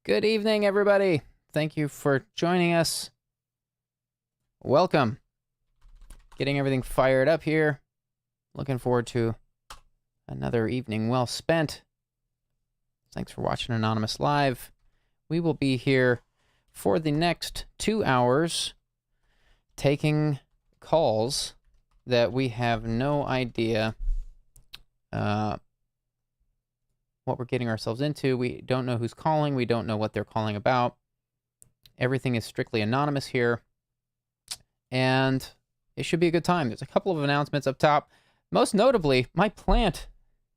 Good evening, everybody. Thank you for joining us. Welcome. Getting everything fired up here. Looking forward to another evening well spent. Thanks for watching Anonymous Live. We will be here for the next 2 hours taking calls that we have no idea what we're getting ourselves into. We don't know who's calling. We don't know what they're calling about. Everything is strictly anonymous here. And it should be a good time. There's a couple of announcements up top. Most notably, my plant.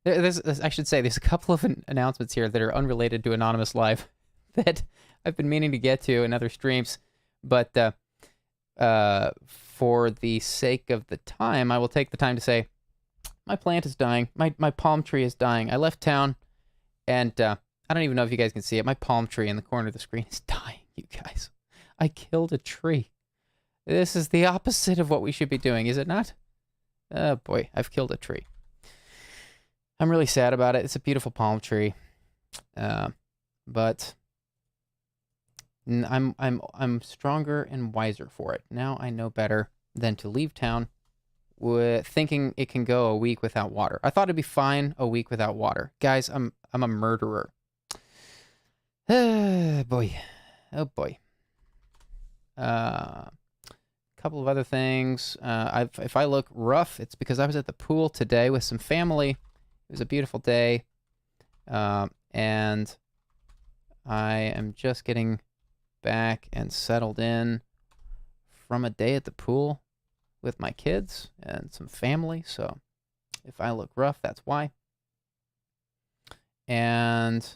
There's a couple of announcements here that are unrelated to Anonymous Live that I've been meaning to get to in other streams. But for the sake of the time, I will take the time to say, my plant is dying. My palm tree is dying. I left town, and I don't even know if you guys can see it. My palm tree in the corner of the screen is dying, you guys. I killed a tree. This is the opposite of what we should be doing, is it not? Oh boy, I've killed a tree. I'm really sad about it. It's a beautiful palm tree, but I'm stronger and wiser for it. Now I know better than to leave town with thinking it can go a week without water. I thought it'd be fine a week without water. Guys, I'm a murderer. Boy. Oh boy. Couple of other things. If I look rough, it's because I was at the pool today with some family. It was a beautiful day. And I am just getting back and settled in from a day at the pool with my kids and some family. So if I look rough, that's why. And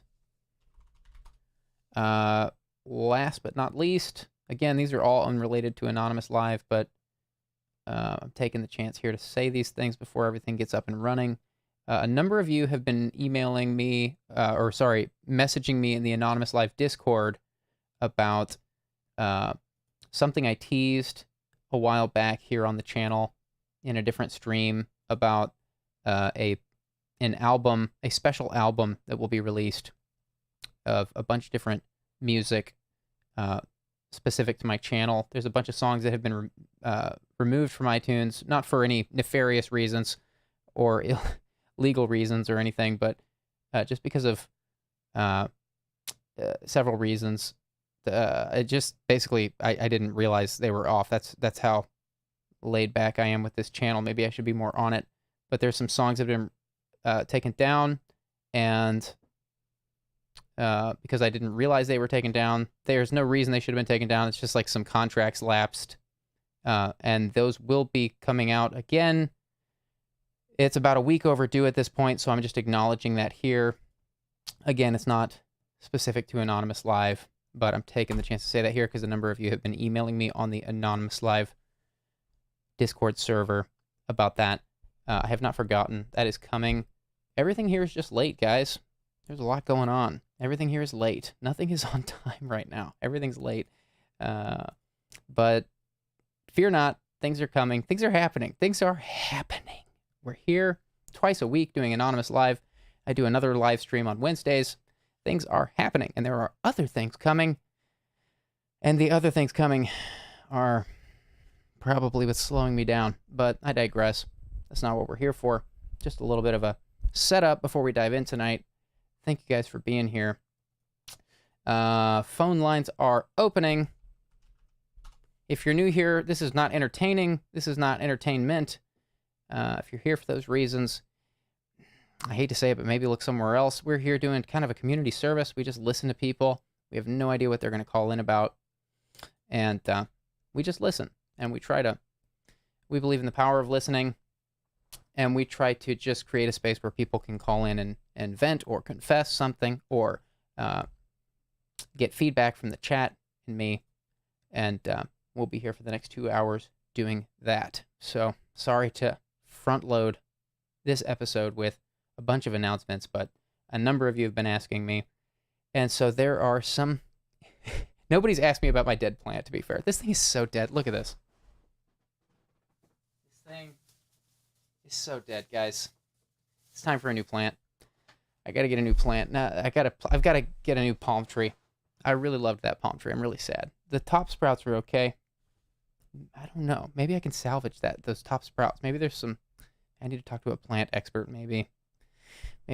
last but not least, again, these are all unrelated to Anonymous Live, but I'm taking the chance here to say these things before everything gets up and running. A number of you have been emailing me, messaging me in the Anonymous Live Discord about something I teased a while back here on the channel in a different stream about a special album that will be released of a bunch of different music specific to my channel. There's a bunch of songs that have been removed from iTunes, not for any nefarious reasons or illegal reasons or anything, but just because of several reasons. It just basically, I didn't realize they were off. That's how laid back I am with this channel. Maybe I should be more on it. But there's some songs that have been taken down, and because I didn't realize they were taken down, there's no reason they should have been taken down. It's just like some contracts lapsed, and those will be coming out again. It's about a week overdue at this point, so I'm just acknowledging that here. Again, it's not specific to Anonymous Live, but I'm taking the chance to say that here because a number of you have been emailing me on the Anonymous Live Discord server about that. I have not forgotten. That is coming. Everything here is just late, guys. There's a lot going on. Everything here is late. Nothing is on time right now. Everything's late. But fear not. Things are coming. Things are happening. Things are happening. We're here twice a week doing Anonymous Live. I do another live stream on Wednesdays. Things are happening, and there are other things coming. And the other things coming are probably what's slowing me down. But I digress. That's not what we're here for. Just a little bit of a setup before we dive in tonight. Thank you guys for being here. Phone lines are opening. If you're new here, this is not entertaining. This is not entertainment. If you're here for those reasons, I hate to say it, but maybe look somewhere else. We're here doing kind of a community service. We just listen to people. We have no idea what they're going to call in about. And we just listen. And we believe in the power of listening. And we try to just create a space where people can call in and vent or confess something or get feedback from the chat and me. And we'll be here for the next 2 hours doing that. So sorry to front load this episode with a bunch of announcements, but a number of you have been asking me. And so there are some... Nobody's asked me about my dead plant, to be fair. This thing is so dead. Look at this. This thing is so dead, guys. It's time for a new plant. I gotta get a new plant. Now I've gotta get a new palm tree. I really loved that palm tree. I'm really sad. The top sprouts were okay. I don't know. Maybe I can salvage those top sprouts. Maybe there's some. I need to talk to a plant expert. Maybe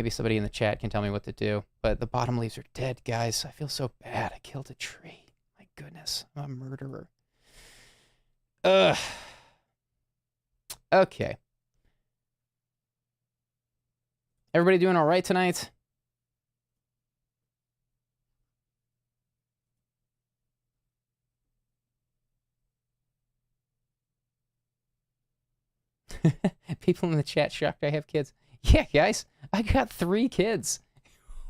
somebody in the chat can tell me what to do. But the bottom leaves are dead, guys. I feel so bad. I killed a tree. My goodness, I'm a murderer. Ugh. Okay. Everybody doing all right tonight? People in the chat shocked I have kids. Yeah, guys, I got 3 kids.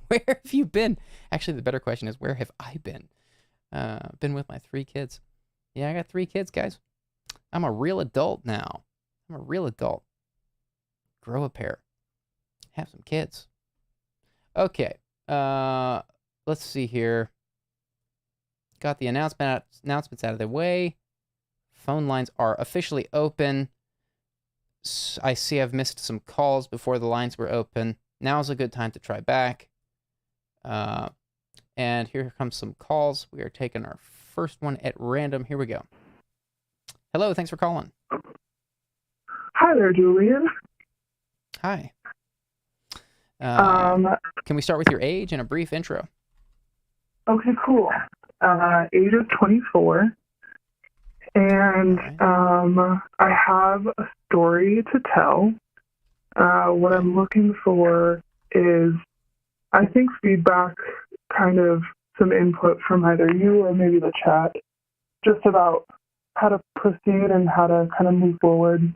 Where have you been? Actually, the better question is, where have I been? Been with my 3 kids. Yeah, I got 3 kids, guys. I'm a real adult now. I'm a real adult. Grow a pair. Have some kids. Okay. Let's see here. Got the announcements out of the way. Phone lines are officially open. I see I've missed some calls before the lines were open. Now's a good time to try back. And here comes some calls. We are taking our first one at random. Here we go. Hello, thanks for calling. Hi there, Julian. Hi. Can we start with your age and a brief intro? Okay, cool. Age of 24. And I have a story to tell. What I'm looking for is, I think, feedback, kind of some input from either you or maybe the chat, just about how to proceed and how to kind of move forward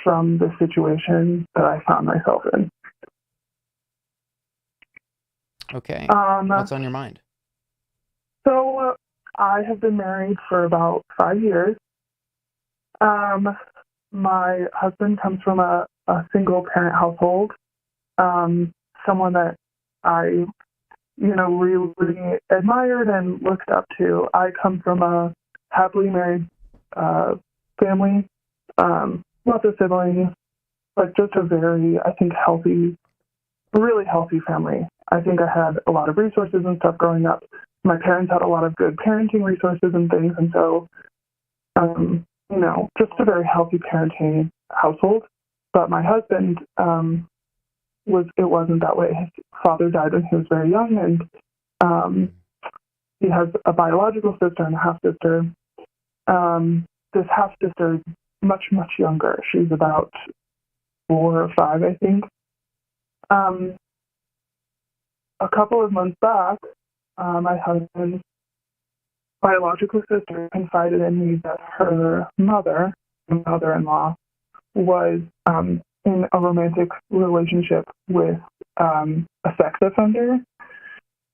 from the situation that I found myself in. Okay. What's on your mind? So I have been married for about 5 years. My husband comes from a single parent household, someone that I, really admired and looked up to. I come from a happily married family, lots of siblings, but just a very, I think, really healthy family. I think I had a lot of resources and stuff growing up. My parents had a lot of good parenting resources and things, and so, just a very healthy parenting household. But my husband, it wasn't that way. His father died when he was very young, and he has a biological sister and a half-sister. This half-sister is much, much younger. She's about 4 or 5, I think. A couple of months back, my husband's biological sister confided in me that her mother-in-law, was in a romantic relationship with a sex offender,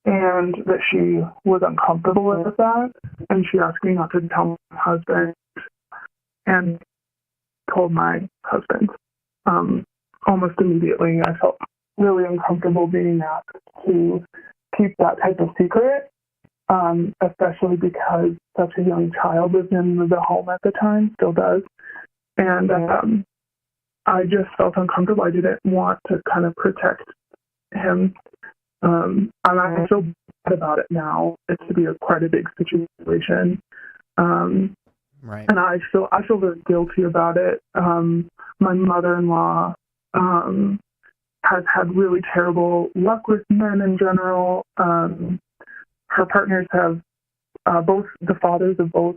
and that she was uncomfortable with that, and she asked me not to tell my husband, and told my husband. Almost immediately, I felt really uncomfortable being asked to keep that type of secret, especially because such a young child was in the home at the time, still does. And I just felt uncomfortable. I didn't want to kind of protect him. And I feel bad about it now. It's to be quite a big situation. Right. And I feel very guilty about it. My mother-in-law has had really terrible luck with men in general. Her partners have, both the fathers of both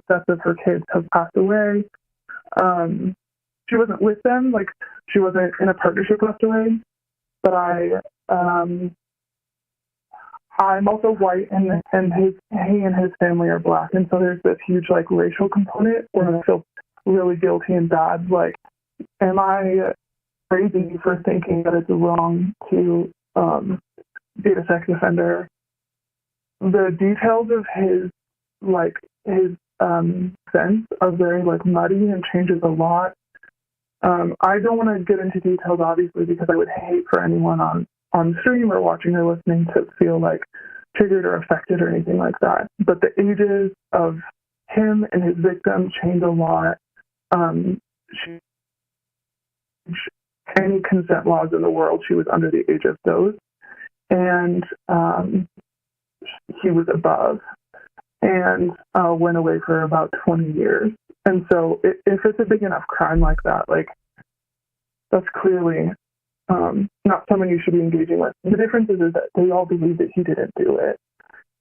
sets of her kids have passed away. She wasn't with them, like she wasn't in a partnership passed away, but I'm also white, and he and his family are black, and so there's this huge racial component where I feel really guilty and bad. Like, am I crazy for thinking that it's wrong to date a sex offender? The details of his sense are very muddy and changes a lot. I don't want to get into details, obviously, because I would hate for anyone on stream or watching or listening to feel triggered or affected or anything like that. But the ages of him and his victim change a lot. Any consent laws in the world, she was under the age of those. And he was above, and went away for about 20 years. And so if it's a big enough crime like that, like, that's clearly not someone you should be engaging with. The difference is that they all believe that he didn't do it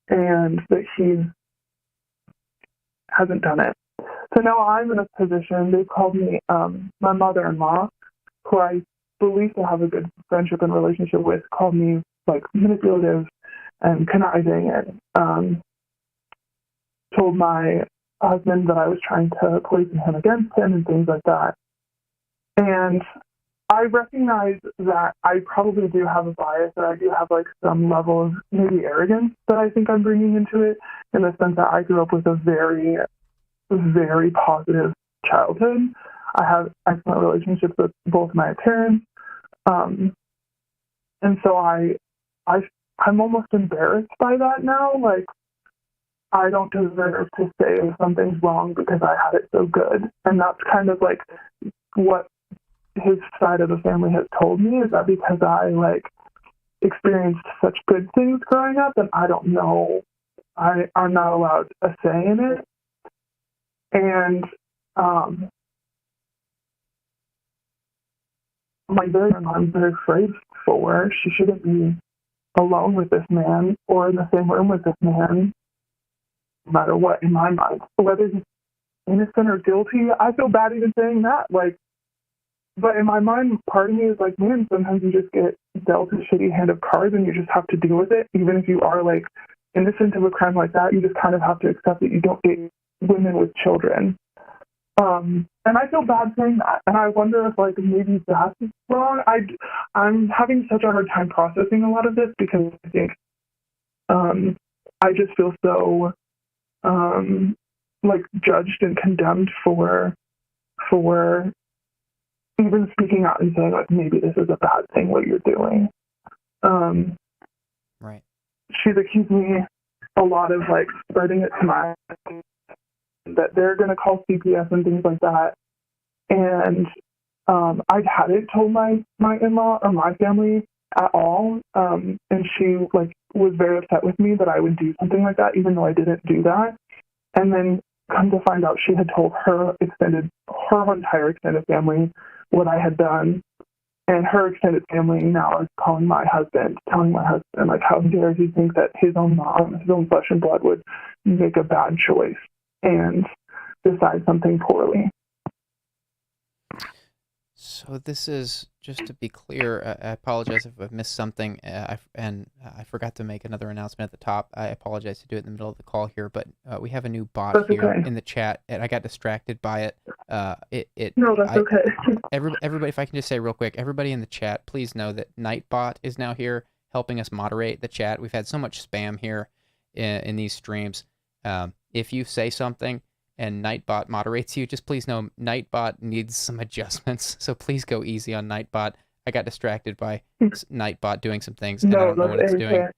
and that he hasn't done it. So now I'm in a position, they called me, my mother-in-law, who I believe to have a good friendship and relationship with, called me like manipulative and conniving, and told my husband that I was trying to poison him against him and things like that. And I recognize that I probably do have a bias, that I do have like some level of maybe arrogance that I think I'm bringing into it, in the sense that I grew up with a very, very positive childhood. I have excellent relationships with both my parents. And so I'm almost embarrassed by that now. Like, I don't deserve to say if something's wrong because I had it so good. And that's kind of like what his side of the family has told me, is that because I like experienced such good things growing up, and I don't know, I'm not allowed a say in it. And my mother-in-law, I'm very afraid for her. She shouldn't be alone with this man or in the same room with this man, no matter what, in my mind. Whether he's innocent or guilty, I feel bad even saying that. Like, but in my mind, part of me is like, man, sometimes you just get dealt a shitty hand of cards and you just have to deal with it. Even if you are like innocent of a crime like that, you just kind of have to accept that you don't date women with children. And I feel bad saying that. And I wonder if like maybe that's wrong. I'm having such a hard time processing a lot of this, because I think I just feel so like judged and condemned for even speaking out and saying like, maybe this is a bad thing what you're doing. Right. She's accused me a lot of like spreading it to my, that they're going to call CPS and things like that. And I hadn't told my in-law or my family at all. And she like was very upset with me that I would do something like that, even though I didn't do that. And then come to find out, she had told her entire extended family what I had done. And her extended family now is telling my husband, like, how dare he think that his own mom, his own flesh and blood, would make a bad choice and decide something poorly. So this is, just to be clear, I apologize if I've missed something, and I forgot to make another announcement at the top. I apologize to do it in the middle of the call here, but we have a new bot That's here okay. in the chat, and I got distracted by it. No, that's okay. Everybody, if I can just say real quick, everybody in the chat, please know that Nightbot is now here helping us moderate the chat. We've had so much spam here in these streams. If you say something and Nightbot moderates you, just please know Nightbot needs some adjustments. So please go easy on Nightbot. I got distracted by Nightbot doing some things, and I don't know what it's doing.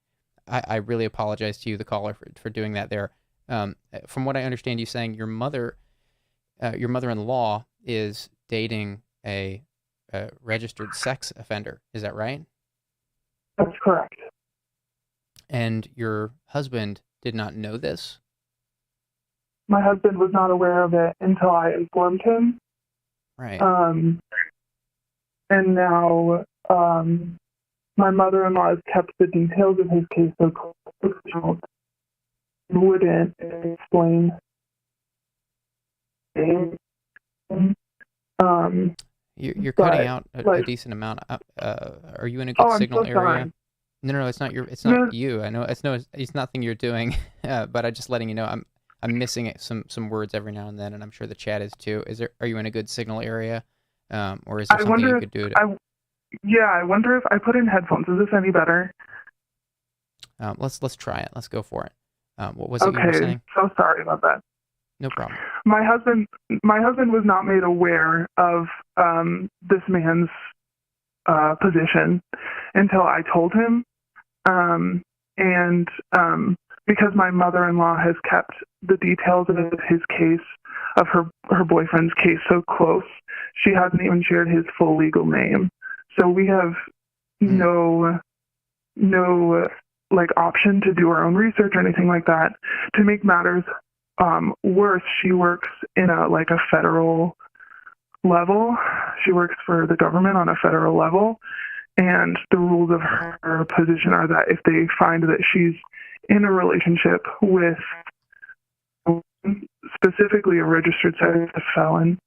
I really apologize to you, the caller, for doing that there. From what I understand, you saying your mother-in-law is dating a registered sex offender. Is that right? That's correct. And your husband did not know this? My husband was not aware of it until I informed him. Right. And now my mother-in-law has kept the details of his case so close, wouldn't explain. You're cutting out a decent amount. Are you in a good signal area? Sorry. No, it's not you. I know it's nothing you're doing, but I'm just letting you know I'm missing some words every now and then, and I'm sure the chat is too. Are you in a good signal area, or is there something you could do? I wonder if I put in headphones. Is this any better? Let's try it. Let's go for it. What was it you were saying? So sorry about that. No problem. My husband was not made aware of this man's position until I told him, and because my mother-in-law has kept the details of his case, of her boyfriend's case, so close, she hasn't even shared his full legal name. So we have no like option to do her own research or anything like that. To make matters worse, she works in a federal level. She works for the government on a federal level, and the rules of her position are that if they find that she's in a relationship with specifically a registered sex felon,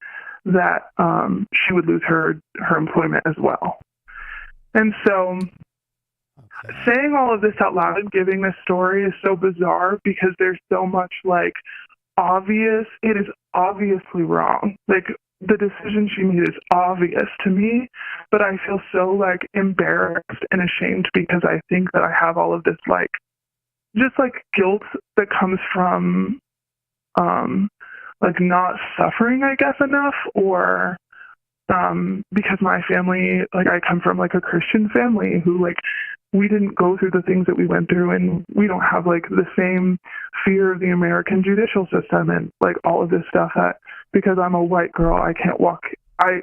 that she would lose her employment as well. And so saying all of this out loud and giving this story is so bizarre because there's so much like obvious, it is obviously wrong. Like the decision she made is obvious to me, but I feel so like embarrassed and ashamed because I think that I have all of this like just like guilt that comes from like not suffering, I guess, enough, or because my family, like I come from like a Christian family who like we didn't go through the things that we went through, and we don't have like the same fear of the American judicial system and like all of this stuff, that because I'm a white girl, I can't walk,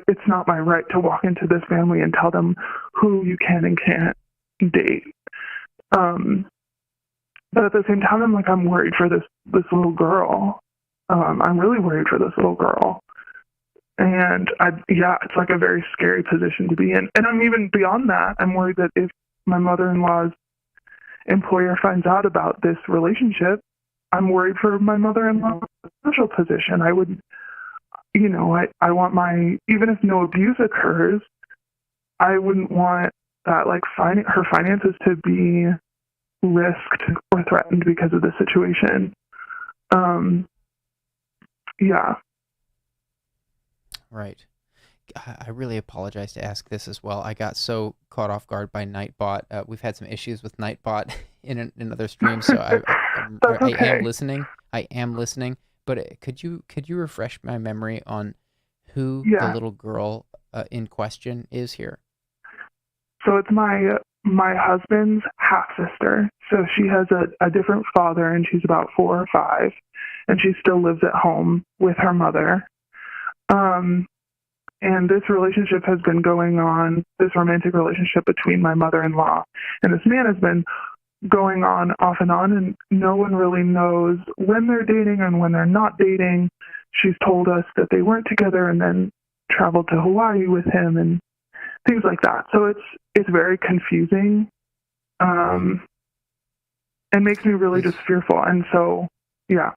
it's not my right to walk into this family and tell them who you can and can't date. But at the same time, I'm like, I'm worried for this little girl. I'm really worried for this little girl. And it's like a very scary position to be in. And I'm even beyond that. I'm worried that if my mother-in-law's employer finds out about this relationship, I'm worried for my mother-in-law's social position. I would, I want even if no abuse occurs, I wouldn't want that like her finances to be risked or threatened because of the situation. Yeah. Right. I really apologize to ask this as well. I got so caught off guard by Nightbot. We've had some issues with Nightbot in another stream, so I am listening. I am listening. But could you refresh my memory on who the little girl in question is here? So it's my husband's half-sister. So she has a different father, and she's about 4 or 5, and she still lives at home with her mother. And this relationship has been going on, this romantic relationship between my mother-in-law and this man has been going on off and on, and no one really knows when they're dating and when they're not dating. She's told us that they weren't together and then traveled to Hawaii with him and things like that. So it's very confusing, and makes me really just fearful. And so, yeah.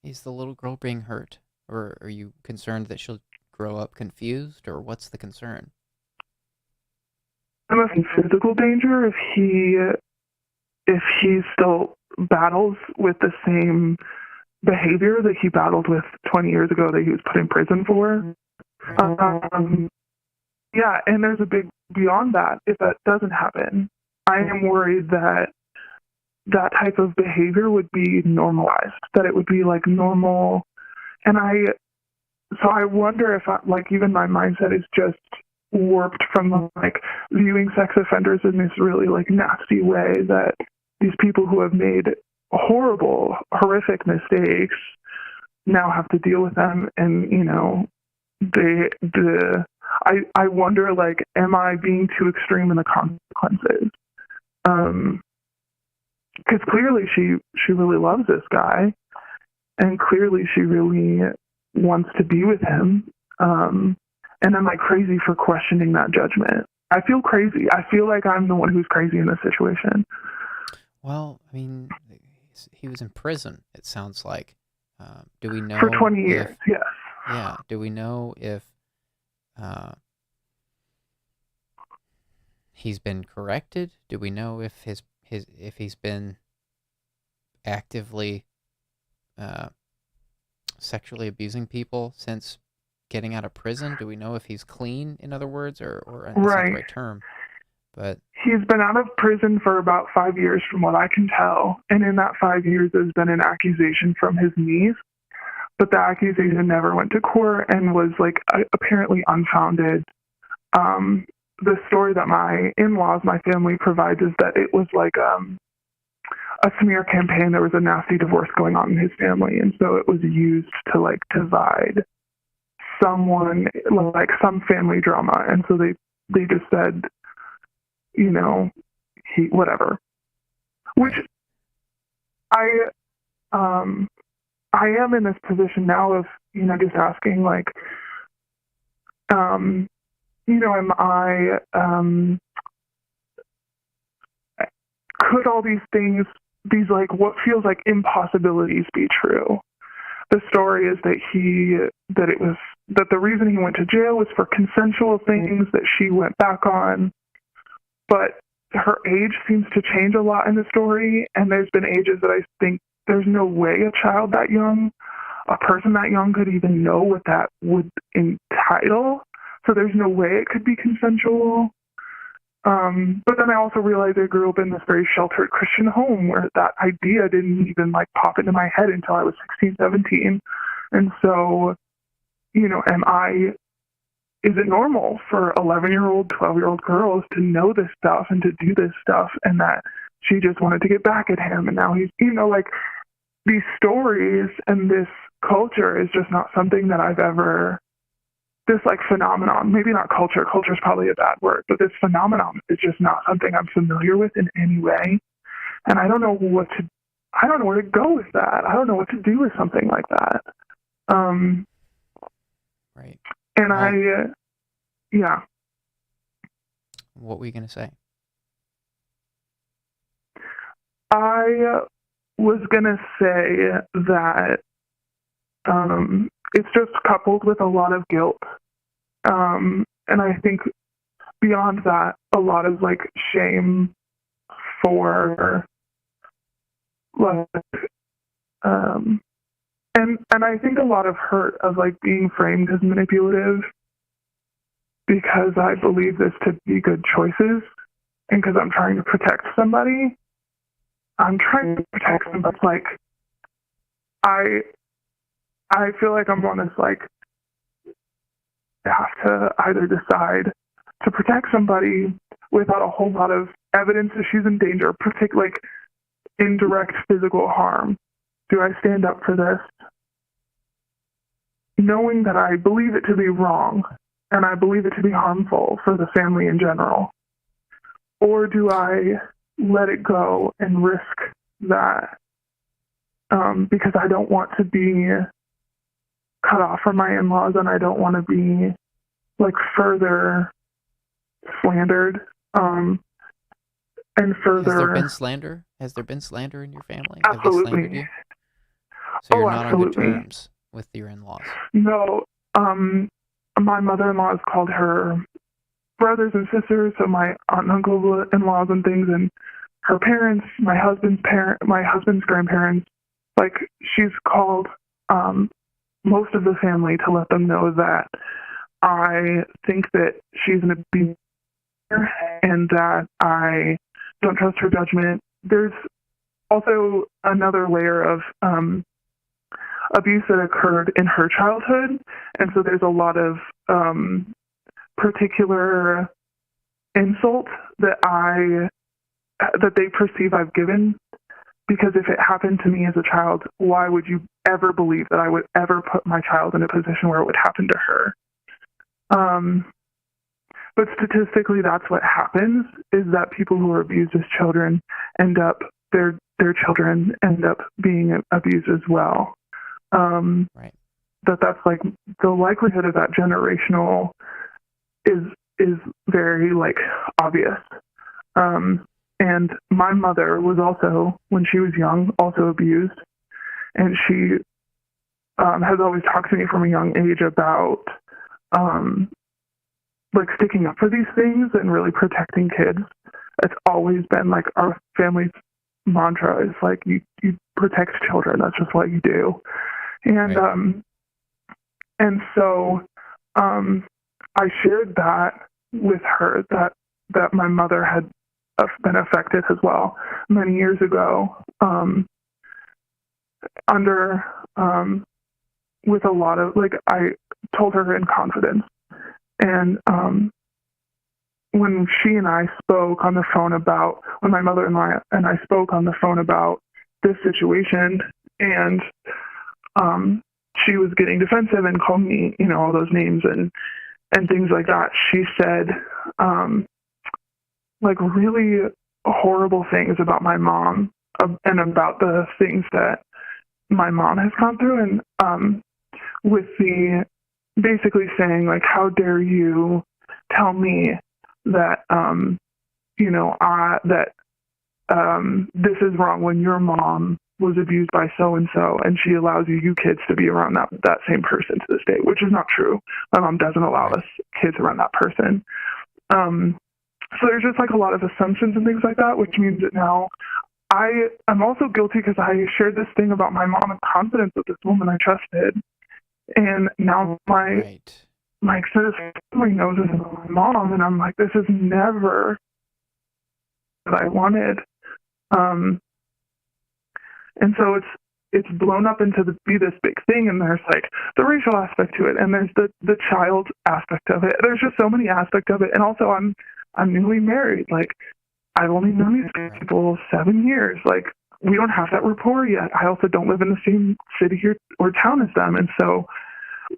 Is the little girl being hurt? Or are you concerned that she'll grow up confused, or what's the concern? I'm in physical danger if he still battles with the same behavior that he battled with 20 years ago that he was put in prison for. Yeah, and there's a big beyond that. If that doesn't happen, I am worried that that type of behavior would be normalized, that it would be like normal. And I wonder if even my mindset is just warped from like viewing sex offenders in this really like nasty way, that these people who have made horrible, horrific mistakes now have to deal with them. And, I wonder, like, am I being too extreme in the consequences? Because clearly she really loves this guy, and clearly she really wants to be with him. And am I crazy for questioning that judgment? I feel crazy. I feel like I'm the one who's crazy in this situation. Well, I mean, he was in prison, it sounds like. Do we know... For 20 years, yes. Yeah. Do we know if he's been corrected? Do we know if if he's been actively sexually abusing people since getting out of prison? Do we know if he's clean, in other words, or that's not the right term? But he's been out of prison for about 5 years, from what I can tell. And in that 5 years, there's been an accusation from his niece, but the accusation never went to court and was like apparently unfounded. The story that my in-laws, my family provides, is that it was like a smear campaign. There was a nasty divorce going on in his family, and so it was used to like divide someone, like some family drama. And so they just said, whatever. which I am in this position now of, just asking, like, am I, could all these things, these, like, what feels like impossibilities be true? The story is that the reason he went to jail was for consensual things that she went back on, but her age seems to change a lot in the story, and there's been ages that I think there's no way a child that young, a person that young could even know what that would entitle, so there's no way it could be consensual. But then I also realized I grew up in this very sheltered Christian home where that idea didn't even, like, pop into my head until I was 16, 17. And so, is it normal for 11-year-old, 12-year-old girls to know this stuff and to do this stuff, and that she just wanted to get back at him, and now he's, like, these stories and this culture is just not something that I've ever, this, like, phenomenon, maybe not culture is probably a bad word, but this phenomenon is just not something I'm familiar with in any way. And I don't know where to go with that. I don't know what to do with something like that. Right. And yeah. What were you going to say? I was going to say that it's just coupled with a lot of guilt. And I think beyond that, a lot of, like, shame for, like, and I think a lot of hurt of, like, being framed as manipulative because I believe this to be good choices, and because I'm trying to protect somebody. I'm trying to protect somebody. Like, I feel like I'm on this, like, I have to either decide to protect somebody without a whole lot of evidence that she's in danger, particularly, like, indirect physical harm. Do I stand up for this, knowing that I believe it to be wrong and I believe it to be harmful for the family in general? Or do I let it go and risk that because I don't want to be cut off from my in-laws and I don't want to be, like, further slandered and further... Has there been slander? Has there been slander in your family? Absolutely. Have they slandered you? So you're not absolutely. on good terms with your in-laws? No. My mother-in-law has called her brothers and sisters, so my aunt and uncle-in-laws and things, and her parents, my husband's grandparents, like, she's called most of the family to let them know that I think that she's an abuser and that I don't trust her judgment. There's also another layer of abuse that occurred in her childhood, and so there's a lot of particular insult that they perceive I've given, because if it happened to me as a child, why would you ever believe that I would ever put my child in a position where it would happen to her? But statistically, that's what happens, is that people who are abused as children their children end up being abused as well. Right. That's, like, the likelihood of that generational is very, like, obvious. And my mother was also, when she was young, also abused. And she has always talked to me from a young age about, like, sticking up for these things and really protecting kids. It's always been, like, our family's mantra is, like, you protect children. That's just what you do. And, right. And so I shared that with her, that my mother had been affected as well many years ago, with a lot of, like, I told her in confidence. And when she and I spoke on the phone when my mother-in-law and I spoke on the phone about this situation, and she was getting defensive and called me, all those names and things like that, she said, like, really horrible things about my mom and about the things that my mom has gone through, and with the basically saying, like, how dare you tell me that this is wrong when your mom was abused by so and so, and she allows you kids to be around that same person to this day, which is not true. My mom doesn't allow us kids around that person. So there's just like a lot of assumptions and things like that, which means that now I'm also guilty because I shared this thing about my mom in confidence with this woman I trusted, and now my extended family knows this about my mom, and I'm like, this is never what I wanted. And so it's blown up into be this big thing, and there's like the racial aspect to it, and there's the child aspect of it. There's just so many aspects of it, and also I'm newly married. Like, I've only known these people 7 years. Like, we don't have that rapport yet. I also don't live in the same city here or town as them, and so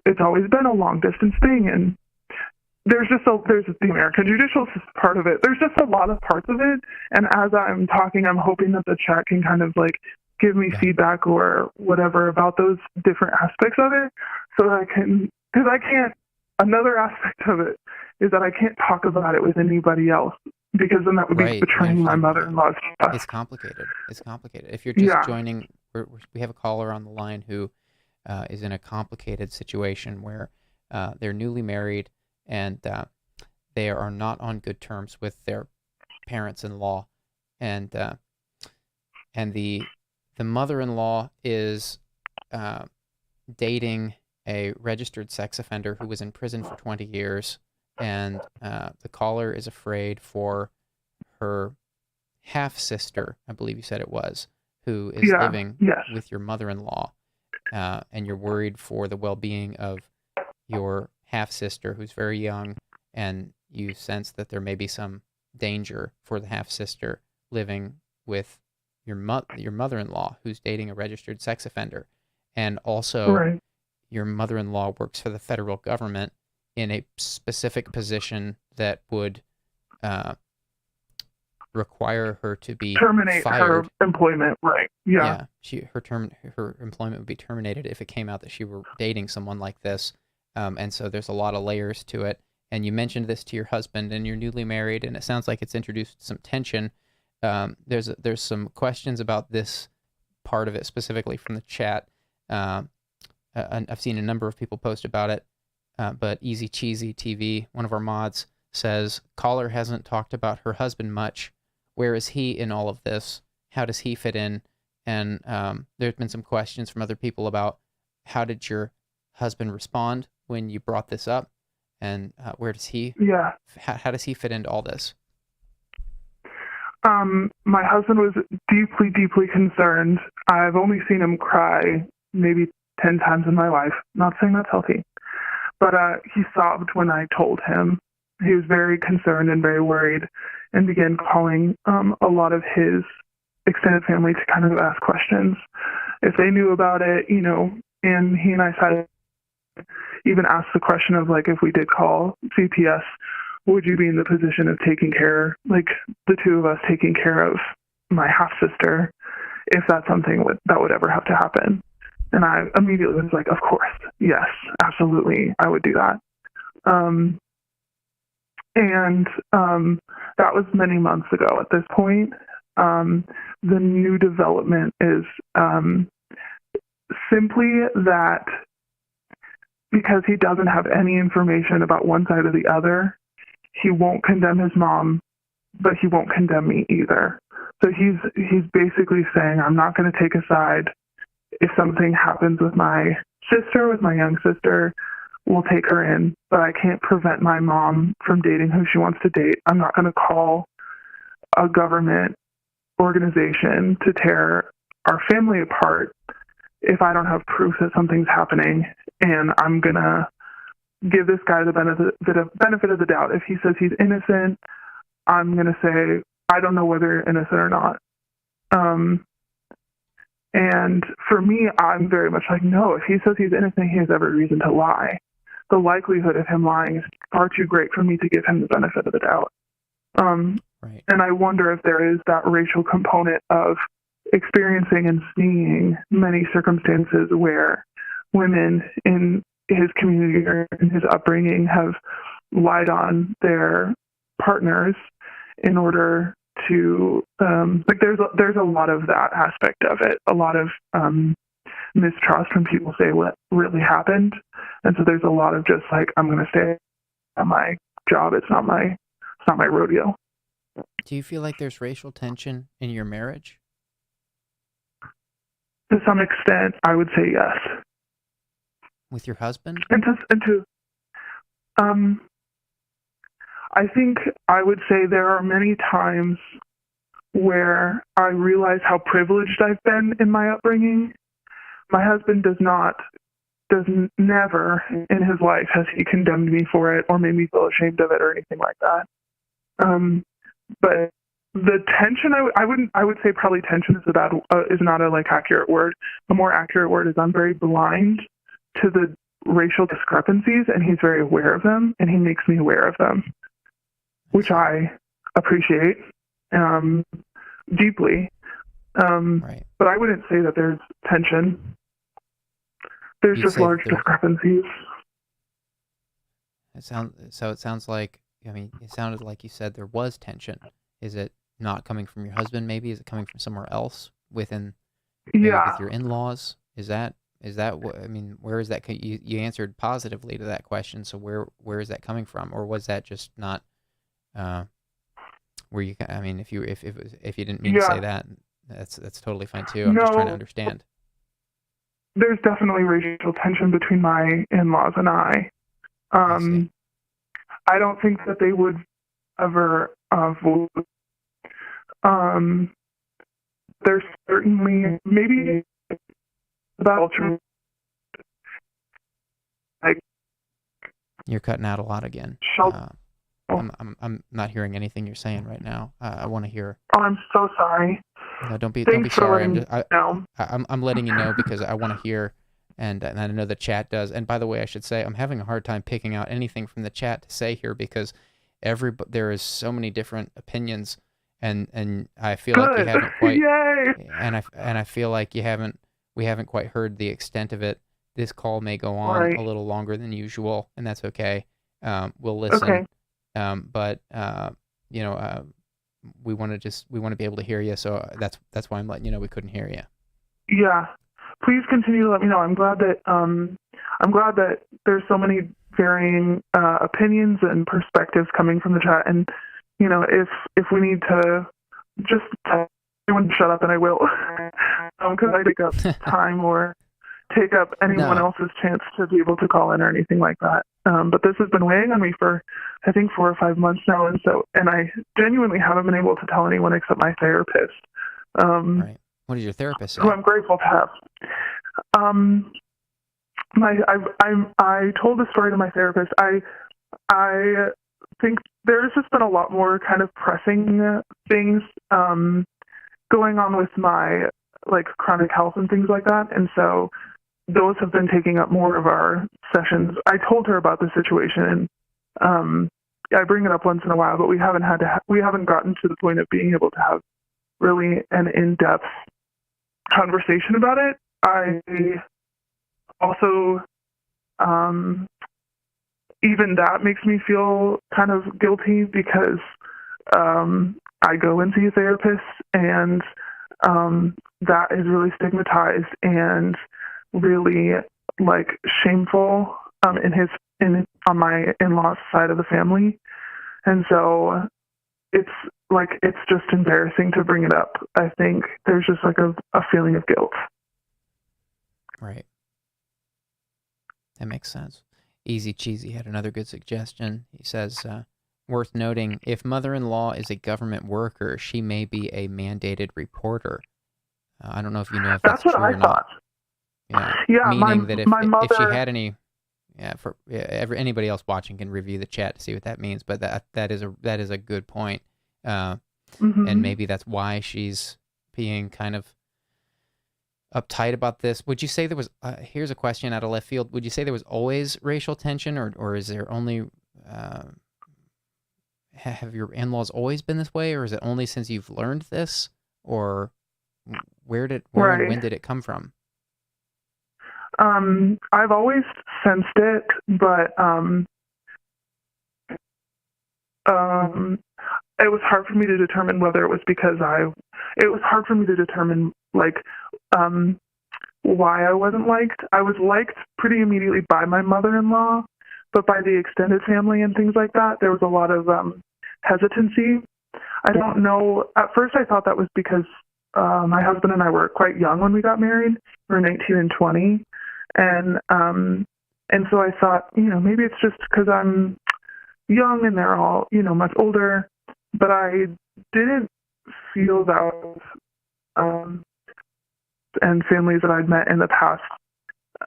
it's always been a long distance thing. And there's the American judicial part of it. There's just a lot of parts of it. And as I'm talking, I'm hoping that the chat can kind of like give me feedback or whatever about those different aspects of it, so that I can, because I can't. Another aspect of it is that I can't talk about it with anybody else, because then that would be betraying my mother-in-law's trust. It's complicated. If you're just joining, we have a caller on the line who is in a complicated situation where they're newly married and they are not on good terms with their parents-in-law, and the mother-in-law is dating a registered sex offender who was in prison for 20 years, and the caller is afraid for her half-sister, I believe you said it was, who is living with your mother-in-law, and you're worried for the well-being of your half-sister, who's very young, and you sense that there may be some danger for the half-sister living with your mother-in-law, who's dating a registered sex offender. And also, your mother-in-law works for the federal government in a specific position that would require her to be terminate fired. Her employment, right? Yeah. Her employment would be terminated if it came out that she were dating someone like this. And so there's a lot of layers to it. And you mentioned this to your husband, and you're newly married, and it sounds like it's introduced some tension. There's some questions about this part of it specifically from the chat. I've seen a number of people post about it, but Easy Cheesy TV, one of our mods, says, caller hasn't talked about her husband much. Where is he in all of this? How does he fit in? And there's been some questions from other people about how did your husband respond when you brought this up, and where does he? How does he fit into all this? My husband was deeply, deeply concerned. I've only seen him cry maybe 10 times in my life. Not saying that's healthy, but he sobbed when I told him. He was very concerned and very worried, and began calling a lot of his extended family to kind of ask questions if they knew about it, and he and I decided even asked the question of, like, if we did call CPS, would you be in the position of taking care, like the two of us taking care of my half-sister, if that's something that would ever have to happen? And I immediately was like, of course, yes, absolutely, I would do that. And that was many months ago at this point. The new development is simply that because he doesn't have any information about one side or the other, he won't condemn his mom, but he won't condemn me either. So he's basically saying, I'm not going to take a side. If something happens with my sister, with my young sister, we'll take her in, but I can't prevent my mom from dating who she wants to date. I'm not going to call a government organization to tear our family apart if I don't have proof that something's happening, and I'm going to give this guy the benefit of the doubt. If he says he's innocent, I'm going to say, I don't know whether you're innocent or not. And for me, I'm very much like, no, if he says he's innocent, he has every reason to lie. The likelihood of him lying is far too great for me to give him the benefit of the doubt. Right. And I wonder if there is that racial component of experiencing and seeing many circumstances where women in his community or in his upbringing have lied on their partners in order to like there's a lot of that aspect of it, a lot of mistrust when people say what really happened, and so there's a lot of just like, I'm going to stay at my job, it's not my rodeo. Do you feel like there's racial tension in your marriage? To some extent, I would say yes. With your husband? I think I would say there are many times where I realize how privileged I've been in my upbringing. My husband never in his life has he condemned me for it or made me feel ashamed of it or anything like that. But the tension, I would say probably tension is not a like accurate word. A more accurate word is I'm very blind to the racial discrepancies, and he's very aware of them, and he makes me aware of them, which I appreciate deeply. Right. But I wouldn't say that there's tension. There's just large discrepancies. It sounds like, I mean, it sounded like you said there was tension. Is it not coming from your husband? Maybe is it coming from somewhere else within? Maybe with your in-laws? Is that what, I mean? Where is that? You answered positively to that question. So where is that coming from, or was that just not? Where you? I mean, if you didn't mean to say that, that's totally fine too. I'm just trying to understand. There's definitely racial tension between my in-laws and I. I don't think that they would ever vote. There's certainly maybe about like. You're cutting out a lot again. I'm not hearing anything you're saying right now. I want to hear. Oh, I'm so sorry. No, don't be Thanks sorry. I'm letting you know because I want to hear, and I know the chat does. And by the way, I should say I'm having a hard time picking out anything from the chat to say here because there is so many different opinions, and I feel like you haven't quite. Yay! And I feel like we haven't quite heard the extent of it. This call may go on a little longer than usual, and that's okay. We'll listen. Okay. But we want to be able to hear you, so that's why I'm letting you know we couldn't hear you. Yeah, please continue to let me know. I'm glad that there's so many varying opinions and perspectives coming from the chat. And if we need to just tell everyone to shut up, and I will, because I take up time or take up anyone else's chance to be able to call in or anything like that. But this has been weighing on me for, I think, 4 or 5 months now, and I genuinely haven't been able to tell anyone except my therapist. Right. What does your therapist say? Who I'm grateful to have. I told the story to my therapist. I think there's just been a lot more kind of pressing things going on with my chronic health and things like that, and so those have been taking up more of our sessions. I told her about the situation, and I bring it up once in a while, but we haven't gotten to the point of being able to have really an in-depth conversation about it. I also, even that makes me feel kind of guilty because I go and see a therapist, and that is really stigmatized and really shameful on my in-laws side of the family, and so it's just embarrassing to bring it up. I think there's just a feeling of guilt. Right. That makes sense. Easy Cheesy had another good suggestion. He says, worth noting, if mother-in-law is a government worker, she may be a mandated reporter. I don't know if you know if that's true or not. Thought. Yeah, meaning that mother... if she had any, anybody else watching can review the chat to see what that means. But that is a good point, and maybe that's why she's being kind of uptight about this. Would you say there was? Here's a question out of left field. Would you say there was always racial tension, or is there only have your in-laws always been this way, or is it only since you've learned this, or where and when did it come from? I've always sensed it, but it was hard for me to determine whether it was because it was hard for me to determine like why I wasn't liked. I was liked pretty immediately by my mother-in-law, but by the extended family and things like that, there was a lot of hesitancy. I don't know. At first I thought that was because my husband and I were quite young when we got married. We were 19 and 20. And so I thought, maybe it's just because I'm young and they're all, much older. But I didn't feel that and families that I'd met in the past.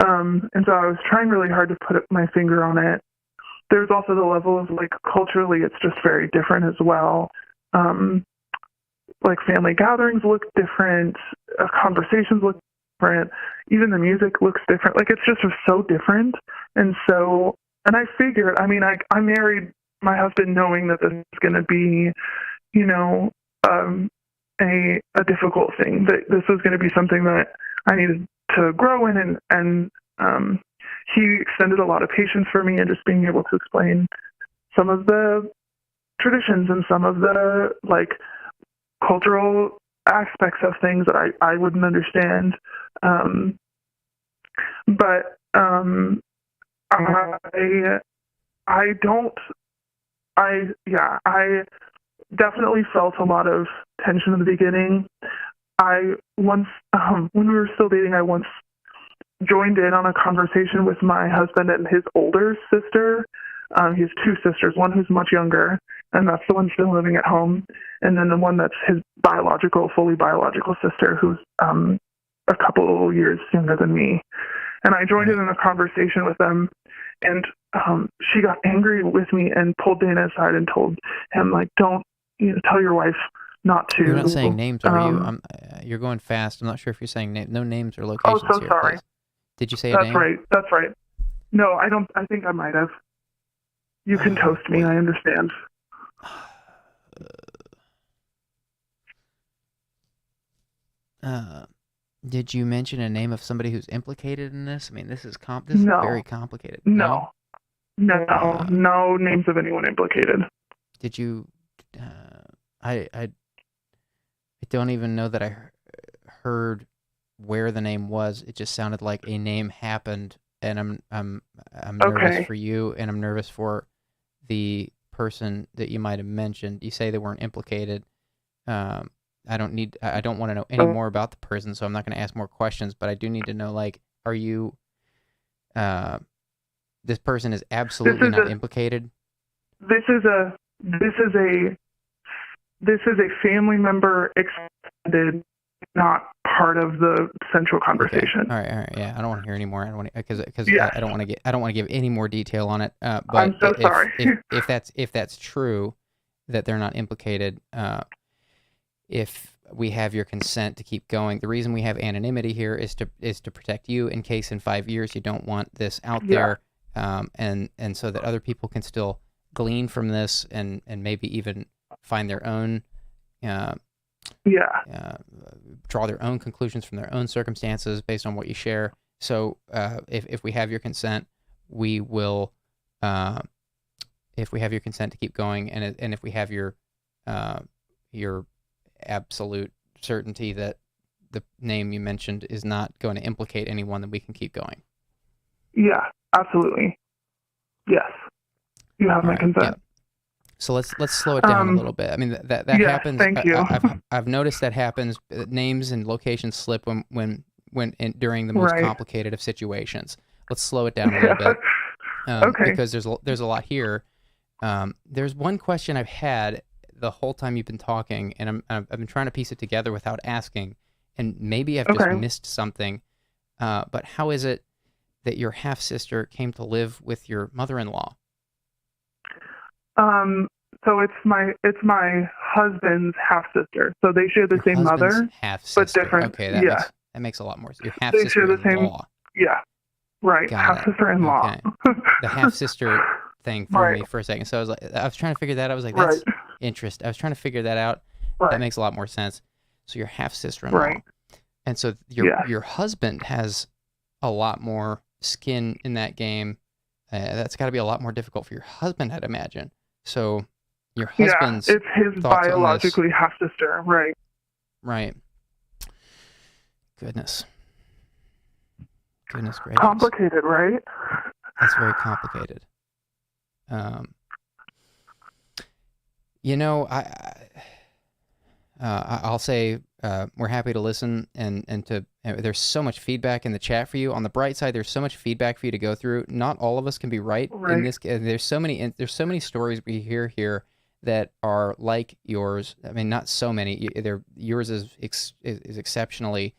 And so I was trying really hard to put my finger on it. There's also the level of, like, culturally, it's just very different as well. Like, family gatherings look different, conversations look different, even the music looks different. Like, it's just so different. And I figured, I married my husband knowing that this is going to be, a difficult thing, that this was going to be something that I needed to grow in, and he extended a lot of patience for me and just being able to explain some of the traditions and some of the, like, cultural aspects of things that I wouldn't understand. But I definitely felt a lot of tension in the beginning. I once, when we were still dating, I once joined in on a conversation with my husband and his older sister. He has two sisters, one who's much younger, and that's the one still living at home, and then the one that's his fully biological sister, who's a couple years younger than me. And I joined in a conversation with them, and she got angry with me and pulled Dana aside and told him, like, don't tell your wife not to. You're not saying names, are you? You're going fast. I'm not sure if you're saying no names or locations. Oh, so here, sorry. please. Did you say a name? That's right. No, I don't. I think I might have. You can toast me. I understand. Did you mention a name of somebody who's implicated in this? I mean, this is very complicated. No names of anyone implicated. Did you? I don't even know that I heard where the name was. It just sounded like a name happened, and I'm nervous for you, and I'm nervous for the person that you might have mentioned. You say they weren't implicated. I don't want to know any more about the person, so I'm not going to ask more questions, but I do need to know, like, are you, this person is absolutely not implicated? This is a family member extended, not part of the central conversation. Okay. All right. Yeah, I don't want to hear any more. I don't want to, because yes. I don't want to give any more detail on it. But I'm so sorry. if that's true, that they're not implicated, if we have your consent to keep going, the reason we have anonymity here is to protect you in case in 5 years you don't want this out there, and so that other people can still glean from this and maybe even find their own, draw their own conclusions from their own circumstances based on what you share. So if we have your consent, we will. If we have your consent to keep going, and if we have your absolute certainty that the name you mentioned is not going to implicate anyone, then we can keep going. Yeah, absolutely. Yes, you have my consent. Yeah. So let's slow it down a little bit. I mean, that happens. Thank you. I've noticed that happens. Names and locations slip during the most complicated of situations. Let's slow it down a little bit. Okay. Because there's a lot here. There's one question I've had the whole time you've been talking, and I've been trying to piece it together without asking, and maybe I've just missed something. But how is it that your half sister came to live with your mother-in-law? So it's my husband's half sister. So they share the same mother, half-sister. But different. Okay, that makes a lot more sense. Your half sister. They share the same. Yeah. Right. Half sister in law. Okay. The half sister thing threw me for a second. So I was trying to figure that out. I was like, that's interesting. I was trying to figure that out. That makes a lot more sense. So your half sister-in-law, and so your husband has a lot more skin in that game. That's got to be a lot more difficult for your husband, I'd imagine. So your husband's it's his biologically half sister, right? Right. Goodness gracious. Complicated, right? That's very complicated. You know, I'll say we're happy to listen and to. There's so much feedback in the chat for you. On the bright side, there's so much feedback for you to go through. Not all of us can be right in this. There's so many stories we hear here that are like yours. I mean, not so many. Yours is exceptionally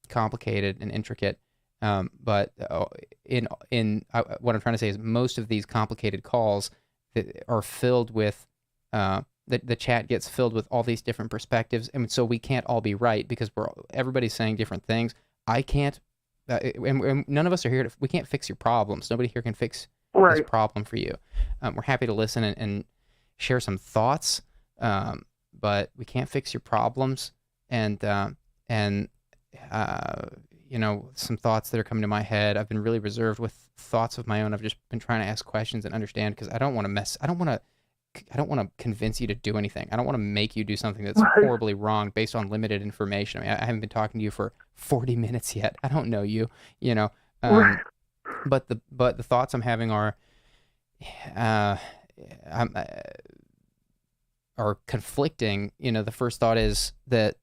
complicated and intricate. But what I'm trying to say is most of these complicated calls that are filled with the chat gets filled with all these different perspectives, and so we can't all be right because everybody's saying different things. I can't, and none of us are here we can't fix your problems. Nobody here can fix this problem for you. We're happy to listen and share some thoughts, but we can't fix your problems. And you know, some thoughts that are coming to my head. I've been really reserved with thoughts of my own. I've just been trying to ask questions and understand because I don't want to convince you to do anything. I don't want to make you do something that's horribly wrong based on limited information. I mean, I haven't been talking to you for 40 minutes yet. I don't know you, you know. But the thoughts I'm having are conflicting. You know, the first thought is that,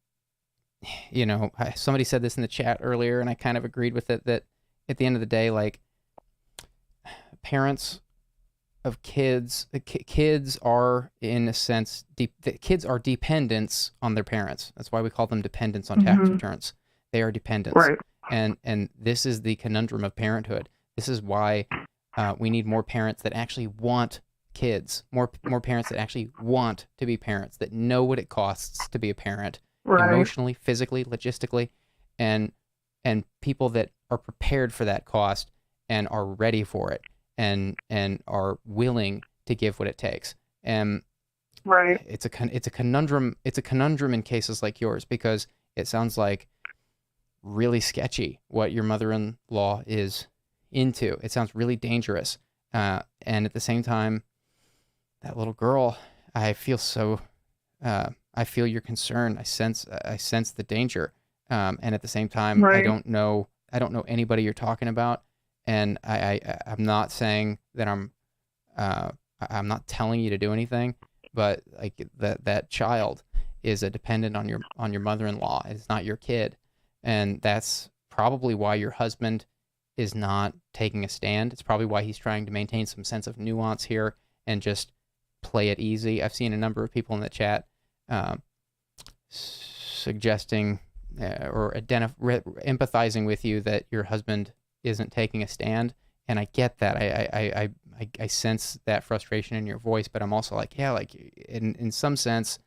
you know, somebody said this in the chat earlier, and I kind of agreed with it, that at the end of the day, like, parents of kids are, in a sense, kids are dependents on their parents. That's why we call them dependents on tax returns. They are dependents. And this is the conundrum of parenthood. This is why we need more parents that actually want kids, more parents that actually want to be parents, that know what it costs to be a parent, emotionally, physically, logistically, and people that are prepared for that cost and are ready for it and are willing to give what it takes. And it's a conundrum. It's a conundrum in cases like yours because it sounds like really sketchy what your mother-in-law is into. It sounds really dangerous. And at the same time, that little girl, I feel your concern. I sense the danger. And at the same time, I don't know anybody you're talking about. And I'm not saying that I'm not telling you to do anything, but like that child is a dependent on your mother-in-law. It's not your kid. And that's probably why your husband is not taking a stand. It's probably why he's trying to maintain some sense of nuance here and just play it easy. I've seen a number of people in the chat suggesting or empathizing with you that your husband isn't taking a stand, and I get that. I sense that frustration in your voice, but I'm also like, yeah, like in some sense,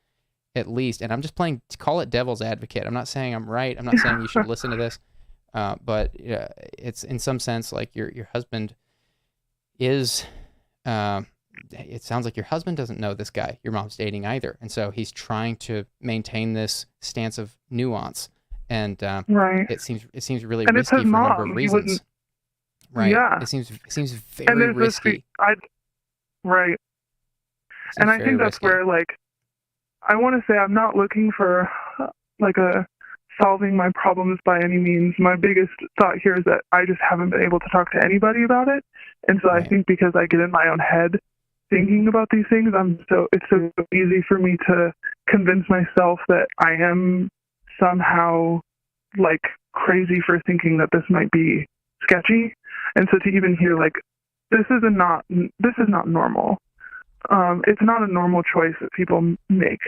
at least, and I'm just playing, call it devil's advocate. I'm not saying I'm right. I'm not saying you should listen to this, but it's in some sense like your husband is. It sounds like your husband doesn't know this guy your mom's dating either, and so he's trying to maintain this stance of nuance, and it seems really risky for a number of reasons. Yeah. It seems very risky. And I think that's where, like, I want to say I'm not looking for like a solving my problems by any means. My biggest thought here is that I just haven't been able to talk to anybody about it, and so I think because I get in my own head thinking about these things, it's so easy for me to convince myself that I am somehow like crazy for thinking that this might be sketchy. And so to even hear like this is not normal. It's not a normal choice that people make.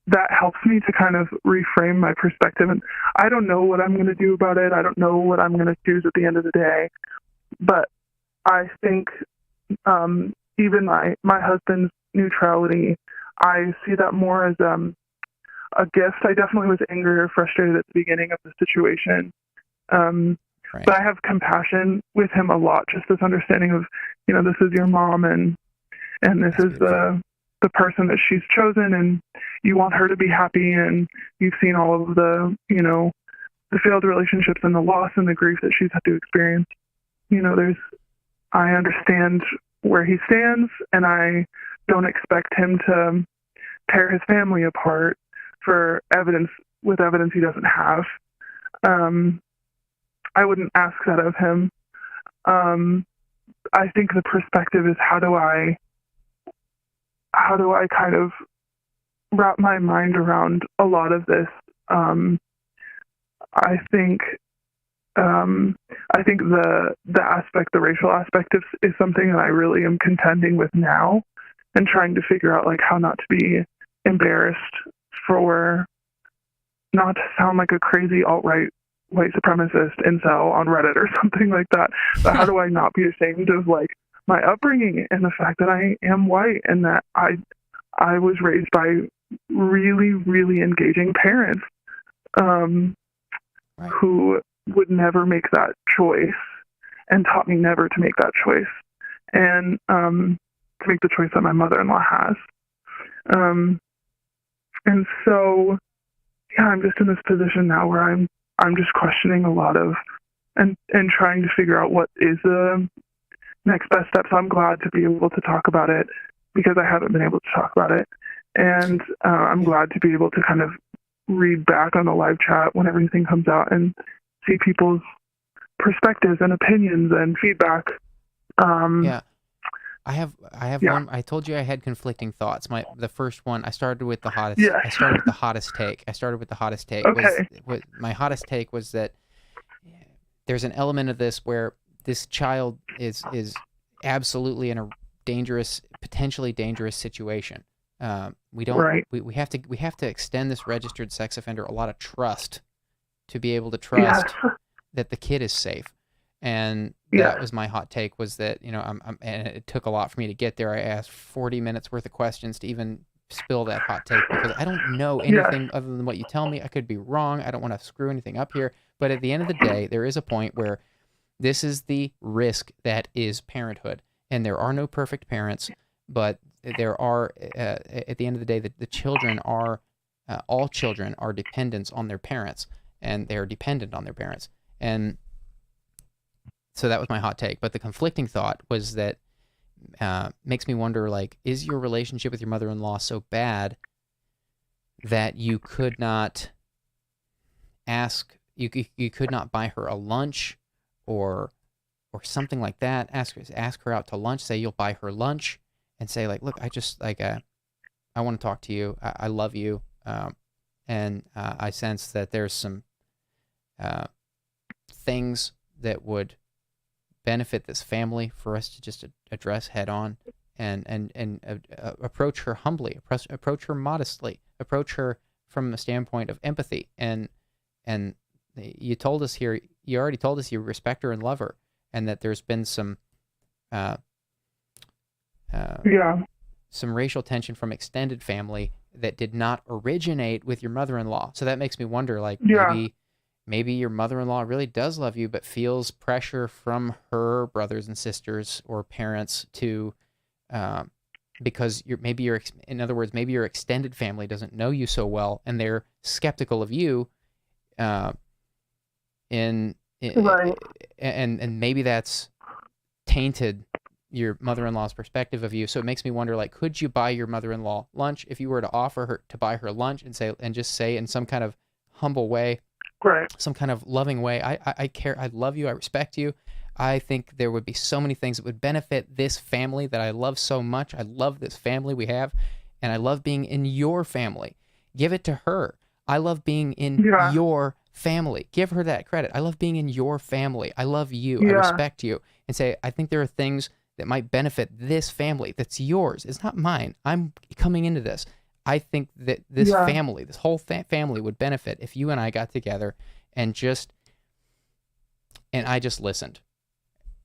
That helps me to kind of reframe my perspective. And I don't know what I'm going to do about it. I don't know what I'm going to choose at the end of the day. But I think even my husband's neutrality, I see that more as a gift. I definitely was angry or frustrated at the beginning of the situation. Right. But I have compassion with him a lot, just this understanding of, this is your mom, and this That's is the person that she's chosen, and you want her to be happy, and you've seen all of the, the failed relationships and the loss and the grief that she's had to experience. I understand where he stands, and I don't expect him to tear his family apart for evidence he doesn't have. I wouldn't ask that of him. I think the perspective is how do I kind of wrap my mind around a lot of this. I think the racial aspect is something that I really am contending with now, and trying to figure out how not to be embarrassed for, not to sound like a crazy alt-right white supremacist incel on Reddit or something like that. But how do I not be ashamed of my upbringing and the fact that I am white, and that I was raised by really, really engaging parents who would never make that choice, and taught me never to make that choice, and to make the choice that my mother-in-law has. And so, yeah, I'm just in this position now where I'm just questioning a lot of, and trying to figure out what is the next best step. So I'm glad to be able to talk about it, because I haven't been able to talk about it. And I'm glad to be able to kind of read back on the live chat when everything comes out and see people's perspectives and opinions and feedback. I have one. I told you I had conflicting thoughts. The first one, I started with the hottest. I started with the hottest take. Okay. My hottest take was that there's an element of this where this child is absolutely in a potentially dangerous situation. We don't. Right. We have to extend this registered sex offender a lot of trust to be able to trust that the kid is safe. And that was my hot take, was that, and it took a lot for me to get there. I asked 40 minutes worth of questions to even spill that hot take, because I don't know anything other than what you tell me. I could be wrong. I don't want to screw anything up here. But at the end of the day, there is a point where this is the risk that is parenthood. And there are no perfect parents, but there are, at the end of the day, the children are, all children are dependents on their parents, and they are dependent on their parents. And so that was my hot take. But the conflicting thought was that makes me wonder, is your relationship with your mother-in-law so bad that you could not you could not buy her a lunch or something like that? Ask her out to lunch. Say you'll buy her lunch, and say look, I just I want to talk to you. I love you, and I sense that there's some things that would benefit this family for us to just address head on, and approach her humbly, approach her modestly, approach her from a standpoint of empathy. And you already told us you respect her and love her, and that there's been some racial tension from extended family that did not originate with your mother-in-law. So that makes me wonder, maybe your mother-in-law really does love you, but feels pressure from her brothers and sisters or parents to, because in other words, maybe your extended family doesn't know you so well, and they're skeptical of you, Right. and maybe that's tainted your mother-in-law's perspective of you. So it makes me wonder, could you buy your mother-in-law lunch if you were to offer her to buy her lunch, and just say in some kind of humble way, Right. some kind of loving way, I care, I love you, I respect you. I think there would be so many things that would benefit this family that I love so much. I love this family we have, and I love being in your family. Give it to her. I love being in your family. Give her that credit. I love being in your family. I love you. I respect you. And say, I think there are things that might benefit this family that's yours. It's not mine. I'm coming into this. I think that this family, this whole family would benefit if you and I got together and I just listened.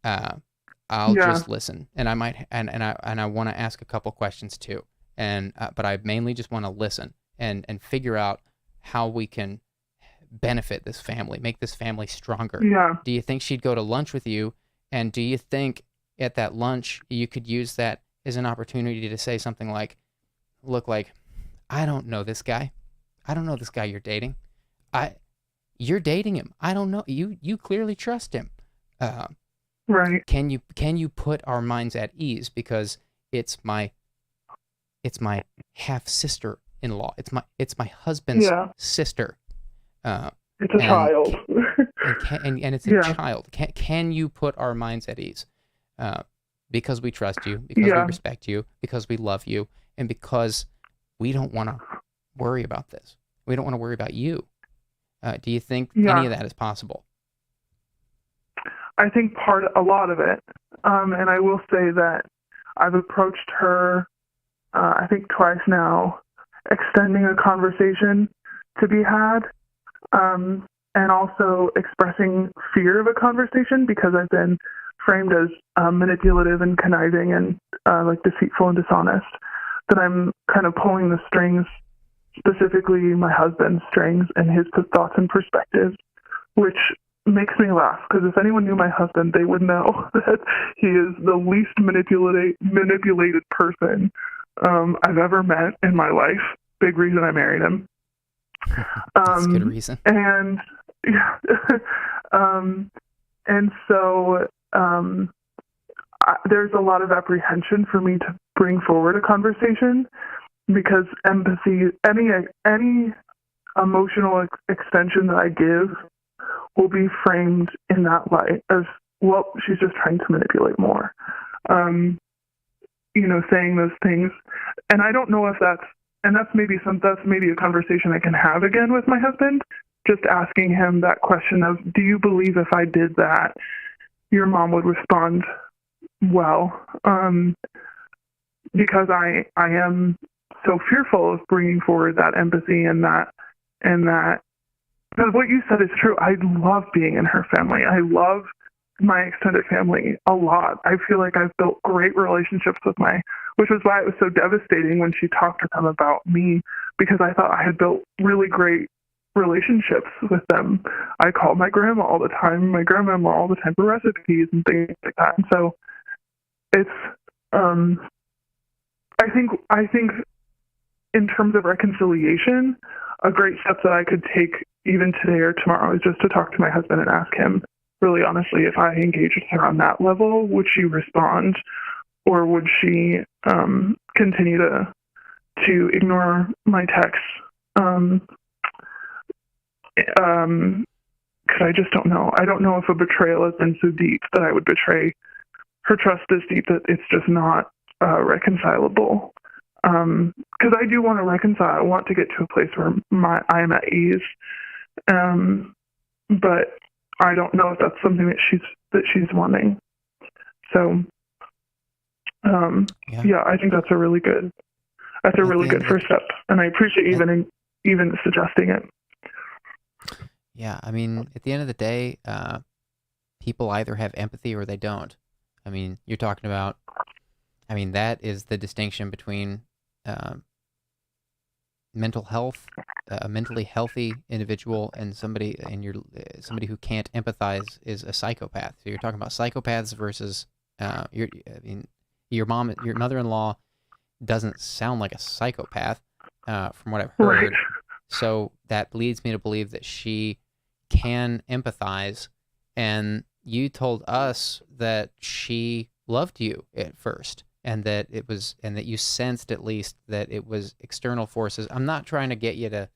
I'll just listen, and I might, and I want to ask a couple questions too. But I mainly just want to listen and figure out how we can benefit this family, make this family stronger? Yeah. Do you think she'd go to lunch with you? And do you think at that lunch you could use that as an opportunity to say something like, look, like, I don't know this guy. I don't know this guy you're dating. You're dating him. I don't know. You clearly trust him. Right. Can you put our minds at ease, because it's my half sister in law. It's my husband's sister. It's a child. and it's a child. Can you put our minds at ease? Because we trust you, because we respect you, because we love you, and because we don't want to worry about this. We don't want to worry about you. Do you think any of that is possible? I think a lot of it. And I will say that I've approached her, I think twice now, extending a conversation to be had, and also expressing fear of a conversation, because I've been framed as manipulative and conniving and like deceitful and dishonest, that I'm kind of pulling the strings, specifically my husband's strings and his thoughts and perspectives, which makes me laugh, because if anyone knew my husband, they would know that he is the least manipulated person I've ever met in my life. Big reason I married him. That's a good reason. And and so there's a lot of apprehension for me to bring forward a conversation, because empathy, any emotional extension that I give will be framed in that light as, well, she's just trying to manipulate more. Saying those things. And I don't know if that's maybe a conversation I can have again with my husband, just asking him that question of, do you believe if I did that, your mom would respond well? Because I am so fearful of bringing forward that empathy and that, because what you said is true. I love being in her family. I love my extended family a lot. I feel like I've built great relationships which was why it was so devastating when she talked to them about me, because I thought I had built really great relationships with them. I called my grandma all the time, my grandmama all the time for recipes and things like that. And so it's, I think in terms of reconciliation, a great step that I could take even today or tomorrow is just to talk to my husband and ask him, really honestly, if I engage with her on that level, would she respond, or would she continue to ignore my texts? Because I just don't know. I don't know if a betrayal has been so deep that I would betray her trust this deep that it's just not reconcilable. Because I do want to reconcile. I want to get to a place where I am at ease. But I don't know if that's something that she's wanting. So, I think that's a really good first step, and I appreciate even suggesting it. Yeah, I mean, at the end of the day, people either have empathy or they don't. I mean, you're talking about. I mean, that is the distinction between mental health, a mentally healthy individual, and somebody who can't empathize is a psychopath. So you're talking about psychopaths versus your mother-in-law doesn't sound like a psychopath from what I've heard. Right. So that leads me to believe that she can empathize. And you told us that she loved you at first. And that you sensed at least that it was external forces. I'm not trying to get you to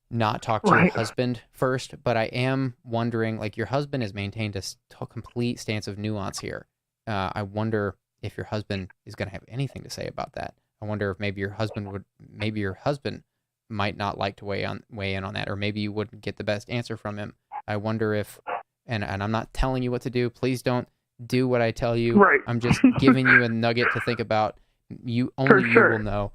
not talk to your husband first, but I am wondering, like, your husband has maintained a complete stance of nuance here. I wonder if your husband is going to have anything to say about that. I wonder if maybe your husband might not like to weigh in on that, or maybe you wouldn't get the best answer from him. I wonder if, and I'm not telling you what to do. Please don't do what I tell you. Right. I'm just giving you a nugget to think about. You will know.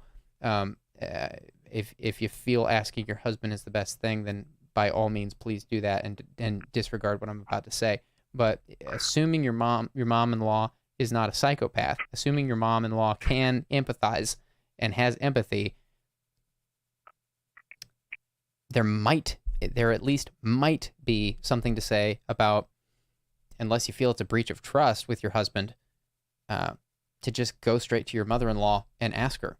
If you feel asking your husband is the best thing, then by all means, please do that and disregard what I'm about to say. But assuming your mom-in-law is not a psychopath, assuming your mom-in-law can empathize and has empathy, there might there at least might be something to say about, unless you feel it's a breach of trust with your husband, to just go straight to your mother-in-law and ask her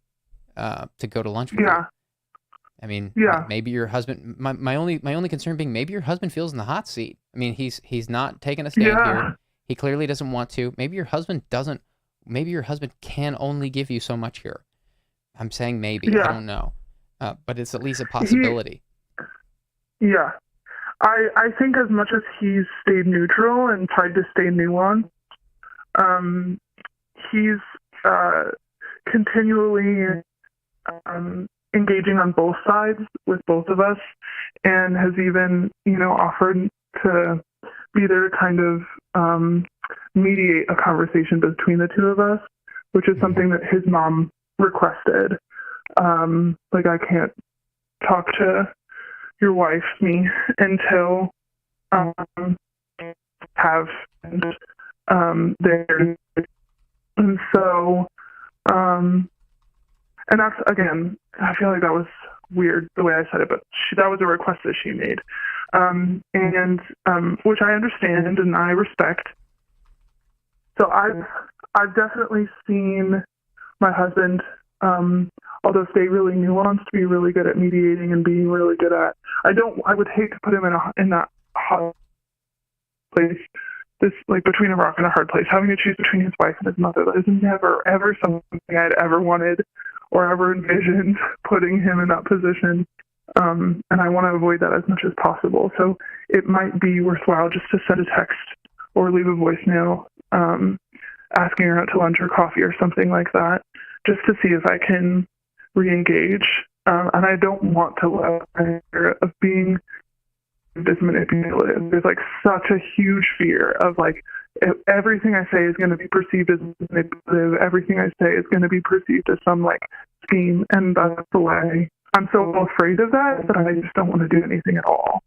to go to lunch with you. I mean, maybe your husband. My only concern being maybe your husband feels in the hot seat. I mean, he's not taking a stand here. He clearly doesn't want to. Maybe your husband doesn't. Maybe your husband can only give you so much here. I'm saying maybe. I don't know, but it's at least a possibility. I think as much as he's stayed neutral and tried to stay nuanced, he's continually engaging on both sides with both of us, and has even, offered to be there to kind of mediate a conversation between the two of us, which is something that his mom requested. I can't talk to your wife, me, until have there. And so, and that's, again, I feel like that was weird the way I said it, but that was a request that she made. And which I understand and I respect. So I've definitely seen my husband, although stay really nuanced, be really good at mediating and being really good at, I would hate to put him in that hot place, this between a rock and a hard place, having to choose between his wife and his mother. That is never, ever something I'd ever wanted or ever envisioned, putting him in that position. And I want to avoid that as much as possible. So it might be worthwhile just to send a text or leave a voicemail, asking her out to lunch or coffee or something like that, just to see if I can re-engage. And I don't want to let her of being this manipulative. There's such a huge fear of everything I say is going to be perceived as manipulative. Everything I say is going to be perceived as some scheme, and that's the way. I'm so afraid of that I just don't want to do anything at all.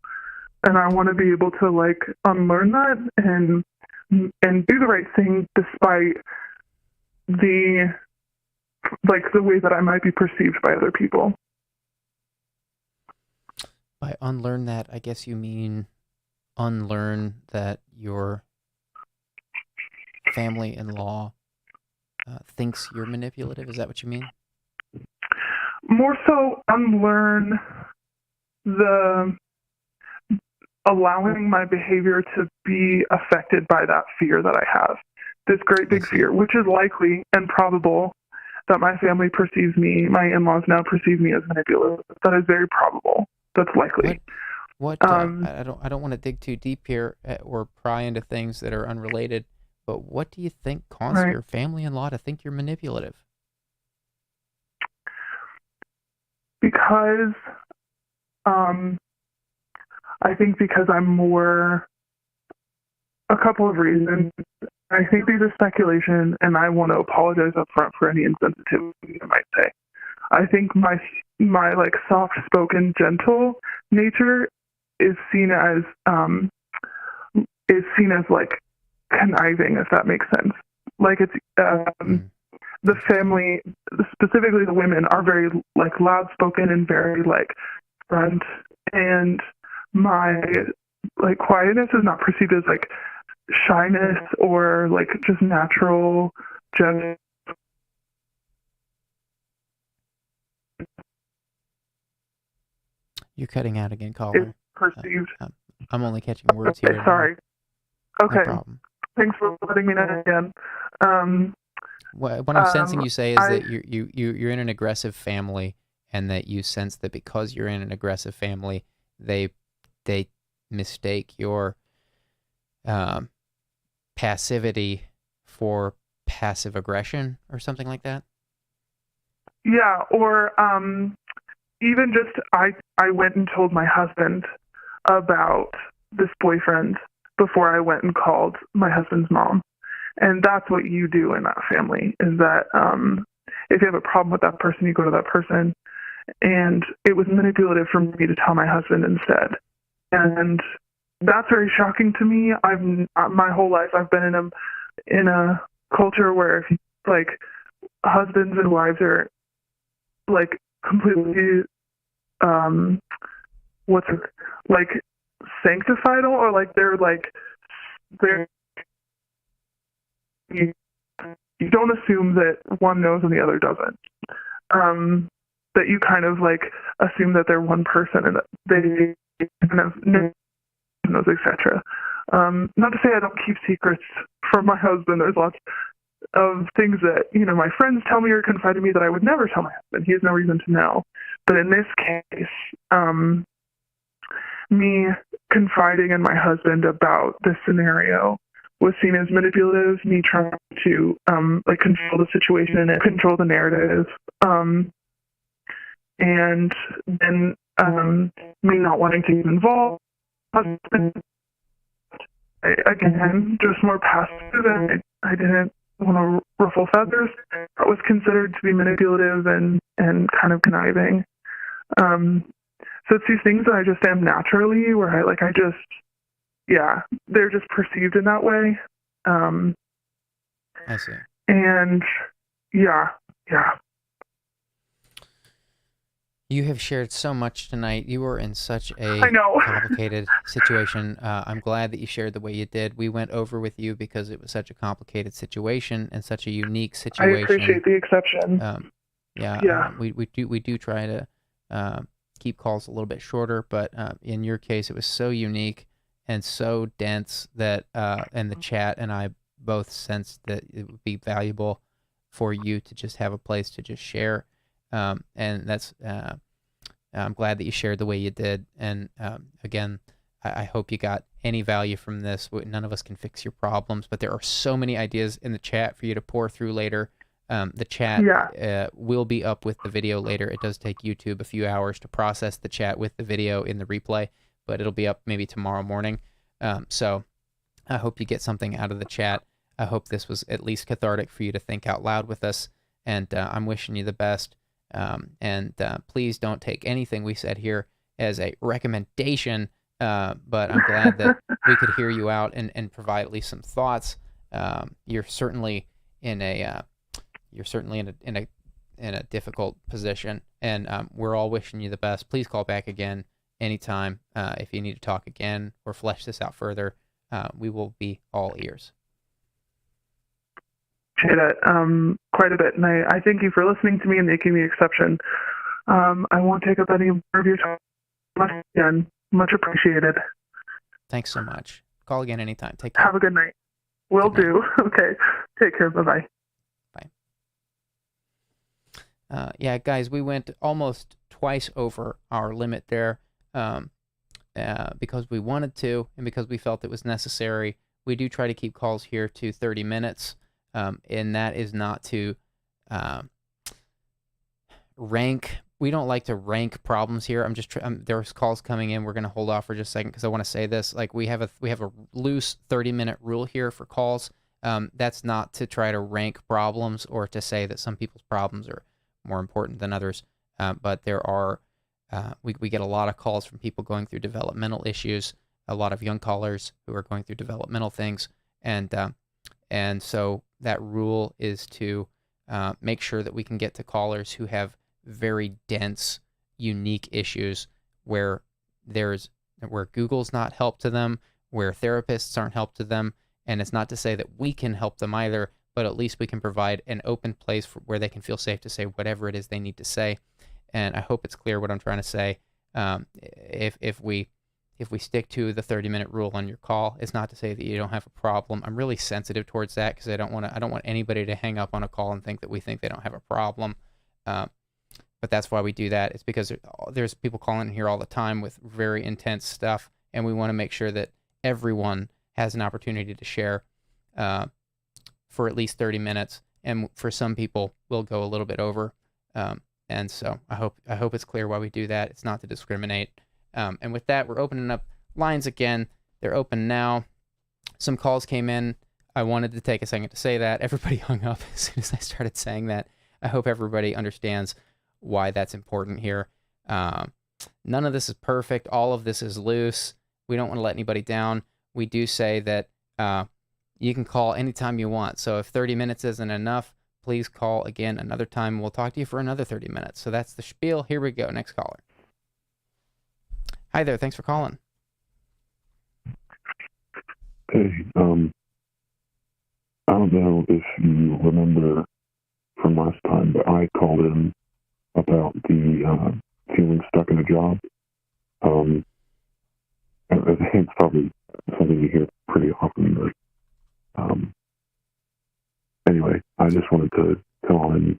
And I want to be able to unlearn that and do the right thing despite the way that I might be perceived by other people. By unlearn that, I guess you mean unlearn that your family-in-law thinks you're manipulative? Is that what you mean? More so unlearn the allowing my behavior to be affected by that fear that I have. This great big fear, which is likely and probable that my family perceives me, my in-laws now perceive me as manipulative. That is very probable. That's likely. I don't want to dig too deep here or pry into things that are unrelated, but what do you think causes your family-in-law to think you're manipulative? Because I think because I'm more, a couple of reasons. I think these are speculation, and I want to apologize up front for any insensitivity I might say. I think my soft-spoken, gentle nature is seen as conniving, if that makes sense. It's the family, specifically the women, are very loud-spoken and very front, and my quietness is not perceived as shyness or just natural gentle. You're cutting out again, caller. Perceived. I'm only catching words here. Sorry. Okay. No problem. Thanks for letting me know again. What I'm sensing you say is that you're in an aggressive family, and that you sense that because you're in an aggressive family, they mistake your passivity for passive aggression or something like that. Yeah, or even just I went and told my husband about this boyfriend before I went and called my husband's mom. And that's what you do in that family, is that if you have a problem with that person, you go to that person. And it was manipulative for me to tell my husband instead. And that's very shocking to me. My whole life I've been in a culture where husbands and wives are completely what's it, like sanctified, or like they're you, you don't assume that one knows and the other doesn't. That you kind of like assume that they're one person and that they kind of knows, etc. Not to say I don't keep secrets from my husband. There's lots of things that, you know, my friends tell me or confide in me that I would never tell my husband. He has no reason to know. But in this case, me confiding in my husband about this scenario was seen as manipulative, me trying to like control the situation and control the narrative. And then me not wanting to get involved. Again, just more passive, and I didn't want to ruffle feathers. That was considered to be manipulative and kind of conniving. So it's these things that I just am naturally, where they're just perceived in that way. I see. And yeah. You have shared so much tonight. You were in such a complicated situation. I'm glad that you shared the way you did. We went over with you because it was such a complicated situation and such a unique situation. I appreciate the exception. We do try to keep calls a little bit shorter, but in your case, it was so unique and so dense that, and the chat and I both sensed that it would be valuable for you to just have a place to just share. And that's, I'm glad that you shared the way you did. And again, I hope you got any value from this. None of us can fix your problems, but there are so many ideas in the chat for you to pour through later. The chat will be up with the video later. It does take YouTube a few hours to process the chat with the video in the replay, but it'll be up maybe tomorrow morning. So I hope you get something out of the chat. I hope this was at least cathartic for you to think out loud with us. And I'm wishing you the best. Please don't take anything we said here as a recommendation, but I'm glad that we could hear you out and provide at least some thoughts. You're certainly in a difficult position, and we're all wishing you the best. Please call back again anytime if you need to talk again or flesh this out further. We will be all ears. Appreciate it quite a bit, and I thank you for listening to me and making the exception. I won't take up any more of your time. Again, much appreciated. Thanks so much. Call again anytime. Take care. Have a good night. Will do. Okay. Take care. Bye-bye. Bye. Yeah, guys, we went almost twice over our limit there because we wanted to and because we felt it was necessary. We do try to keep calls here to 30 minutes. And that is not to rank. We don't like to rank problems here. I'm just there's calls coming in. We're gonna hold off for just a second because I want to say this. Like we have a loose 30-minute rule here for calls. That's not to try to rank problems or to say that some people's problems are more important than others. But there are we get a lot of calls from people going through developmental issues. A lot of young callers who are going through developmental things, and so that rule is to make sure that we can get to callers who have very dense, unique issues where Google's not help to them, where therapists aren't help to them, and it's not to say that we can help them either, but at least we can provide an open place where they can feel safe to say whatever it is they need to say. And I hope it's clear what I'm trying to say. If we stick to the 30-minute rule on your call, it's not to say that you don't have a problem. I'm really sensitive towards that because I don't want anybody to hang up on a call and think that we think they don't have a problem. But that's why we do that. It's because there's people calling in here all the time with very intense stuff, and we want to make sure that everyone has an opportunity to share for at least 30 minutes. And for some people, we'll go a little bit over. And so I hope it's clear why we do that. It's not to discriminate. And with that, we're opening up lines again. They're open now. Some calls came in. I wanted to take a second to say that. Everybody hung up as soon as I started saying that. I hope everybody understands why that's important here. None of this is perfect. All of this is loose. We don't want to let anybody down. We do say that you can call anytime you want. So if 30 minutes isn't enough, please call again another time. We'll talk to you for another 30 minutes. So that's the spiel. Here we go. Next caller. Hi there. Thanks for calling. Hey, I don't know if you remember from last time, but I called in about the feeling stuck in a job. I think it's probably something you hear pretty often, but anyway, I just wanted to call and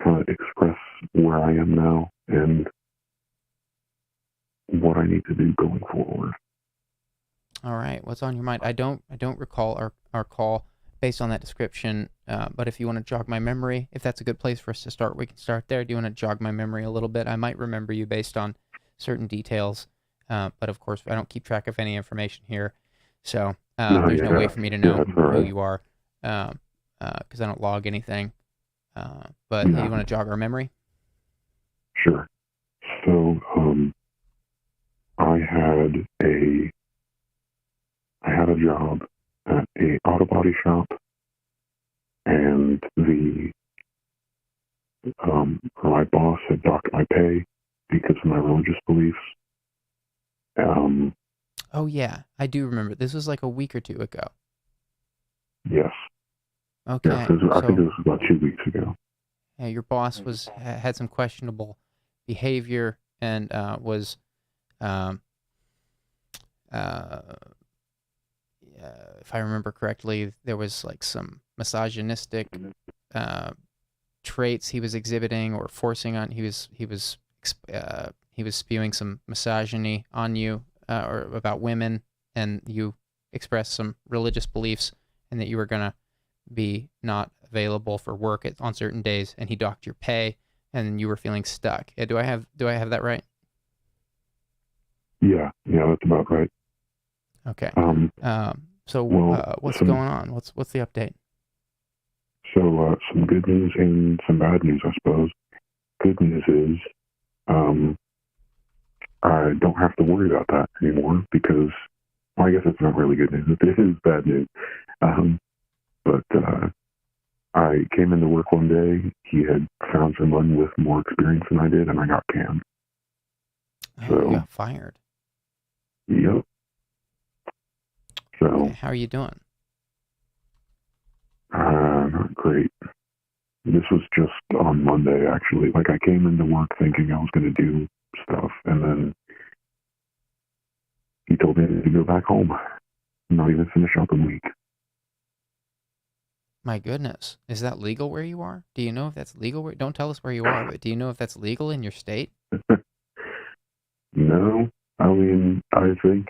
kind of express where I am now and what I need to do going forward. All right. What's on your mind? I don't recall our call based on that description. But if you want to jog my memory, if that's a good place for us to start, we can start there. Do you want to jog my memory a little bit? I might remember you based on certain details. But of course, I don't keep track of any information here. So there's no way for me to know who you are because I don't log anything. But you want to jog our memory? Sure. So I had a job at a auto body shop, and my boss had docked my pay because of my religious beliefs. Oh yeah, I do remember. This was like a week or two ago. Yes. Okay. Yes, I think it was about 2 weeks ago. Yeah, your boss had some questionable behavior and was if I remember correctly, there was like some misogynistic traits he was exhibiting or forcing on. He was spewing some misogyny on you or about women, and you expressed some religious beliefs, and that you were gonna be not available for work on certain days, and he docked your pay, and you were feeling stuck. Do I have that right? Yeah, that's about right. Okay. What's going on? What's the update? So some good news and some bad news, I suppose. Good news is I don't have to worry about that anymore because, well, I guess it's not really good news. It is bad news. But I came into work one day. He had found someone with more experience than I did, and I got canned. So, you got fired. Yep. So, okay, how are you doing? Not great. This was just on Monday, actually. Like, I came into work thinking I was going to do stuff, and then he told me to go back home, not even finish out the week. My goodness. Is that legal where you are? Do you know if that's legal? Don't tell us where you are, but do you know if that's legal in your state? No. I mean, I think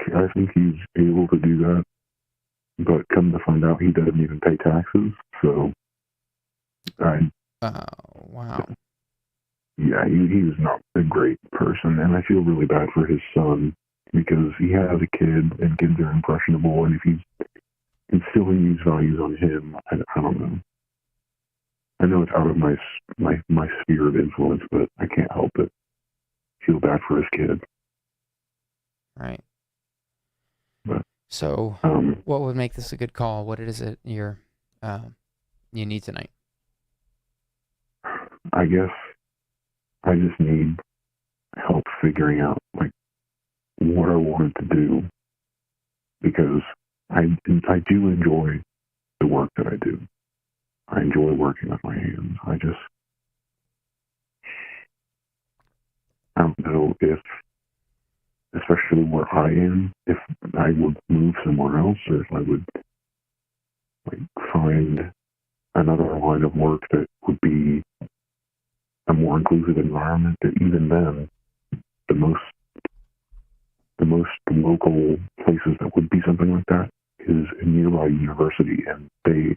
he's able to do that. But come to find out, he doesn't even pay taxes, so wow. Yeah, he's not a great person, and I feel really bad for his son because he has a kid, and kids are impressionable, and if he's instilling these values on him, I don't know. I know it's out of my sphere of influence, but I can't help it. Feel bad for his kid. Right. But, so, what would make this a good call? What is it you need tonight? I guess I just need help figuring out like what I wanted to do because I do enjoy the work that I do. I enjoy working with my hands. I don't know if, especially where I am, if I would move somewhere else or if I would like find another line of work that would be a more inclusive environment. That even then, the most local places that would be something like that is a nearby university, and they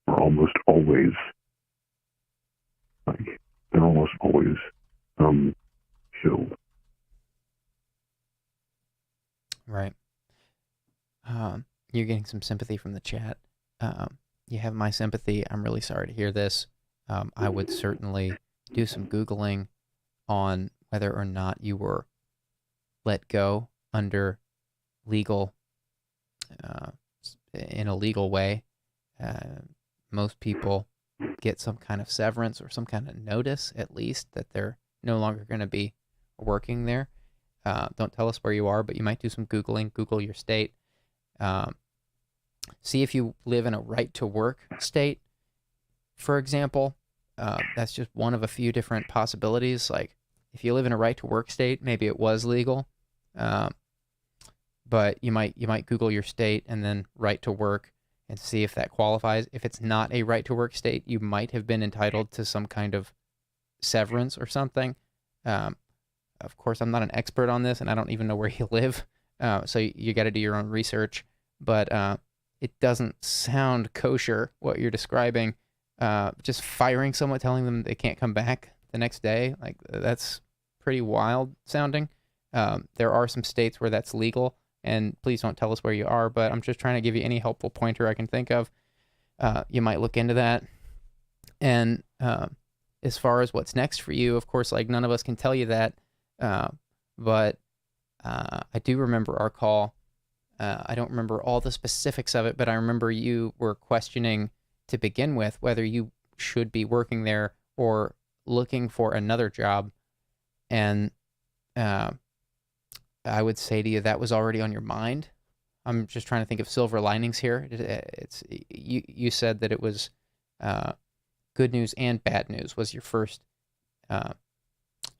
are almost always filled. Right. You're getting some sympathy from the chat. You have my sympathy. I'm really sorry to hear this. I would certainly do some Googling on whether or not you were let go under legal, in a legal way. Most people get some kind of severance or some kind of notice, at least, that they're no longer going to be working there. Don't tell us where you are, but you might do some Googling. Google your state. See if you live in a right-to-work state, for example. That's just one of a few different possibilities. Like, if you live in a right-to-work state, maybe it was legal. But you might Google your state and then right-to-work and see if that qualifies. If it's not a right-to-work state, you might have been entitled to some kind of severance or something. Of course, I'm not an expert on this, and I don't even know where you live, so you got to do your own research. But it doesn't sound kosher, what you're describing. Just firing someone, telling them they can't come back the next day, like, that's pretty wild sounding. There are some states where that's legal, and please don't tell us where you are, but I'm just trying to give you any helpful pointer I can think of. You might look into that. And as far as what's next for you, of course, like, none of us can tell you that, but I do remember our call. I don't remember all the specifics of it, but I remember you were questioning to begin with whether you should be working there or looking for another job. And I would say to you that was already on your mind. I'm just trying to think of silver linings here. You said that it was good news and bad news was your first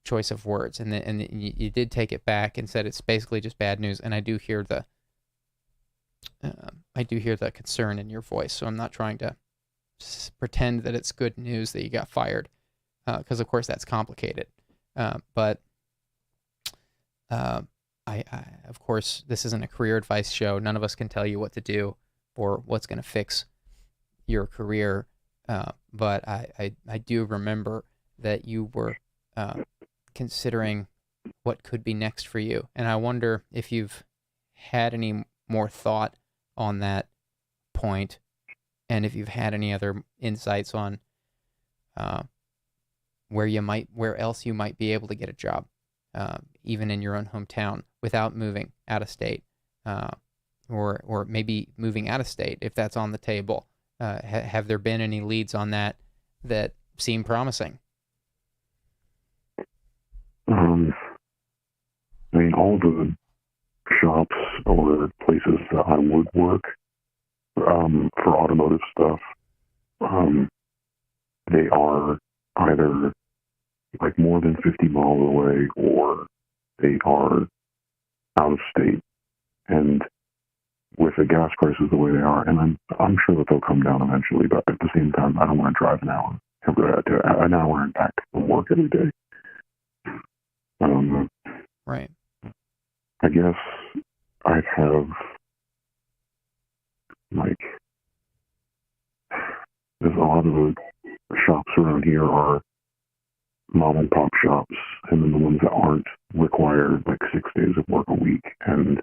choice of words, and you did take it back and said it's basically just bad news. And I do hear the concern in your voice, so I'm not trying to pretend that it's good news that you got fired, because of course that's complicated. But I of course, this isn't a career advice show. None of us can tell you what to do or what's going to fix your career. But I do remember that you were considering what could be next for you. And I wonder if you've had any more thought on that point, and if you've had any other insights on where else you might be able to get a job, even in your own hometown, without moving out of state, or maybe moving out of state if that's on the table. Have there been any leads on that seem promising? I mean, all the shops or places that I would work for automotive stuff, they are either like more than 50 miles away, or they are out of state. And with the gas prices the way they are, and I'm sure that they'll come down eventually, but at the same time, I don't want to drive an hour and back from work every day. Right. I guess I'd have, like, there's a lot of the shops around here are mom and pop shops, and then the ones that aren't require like 6 days of work a week. And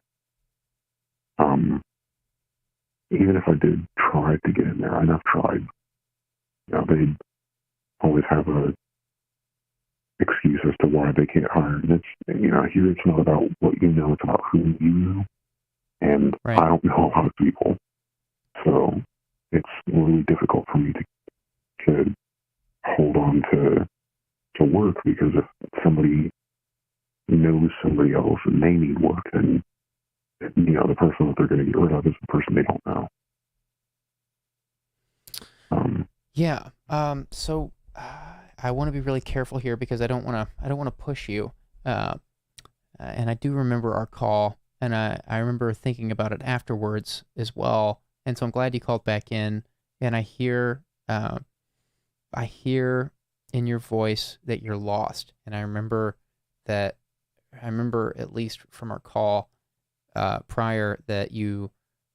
even if I did try to get in there, and I've tried, they'd always have a excuse as to why they can't hire. And it's, here it's not about what you know, it's about who you know. And right. I don't know a lot of people. So it's really difficult for me to hold on to work, because if somebody knows somebody else and they need work, then the person that they're going to get rid of is the person they don't know. Yeah. So I want to be really careful here, because I don't want to push you. And I do remember our call, and I remember thinking about it afterwards as well. And so I'm glad you called back in, and I hear in your voice that you're lost. And I remember at least from our call prior, that you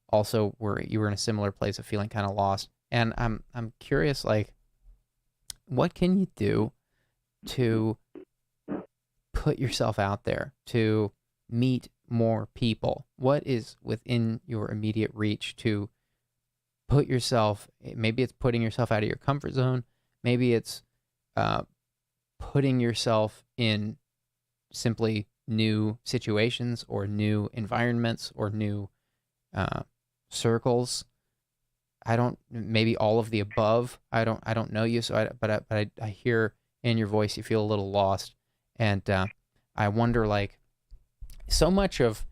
also were in a similar place of feeling kind of lost. And I'm curious, like, what can you do to put yourself out there, to meet more people? What is within your immediate reach to put yourself, maybe it's putting yourself out of your comfort zone, maybe it's putting yourself in simply new situations or new environments or new circles. Maybe all of the above. I don't know you, so but I hear in your voice you feel a little lost, and I wonder, like, So much of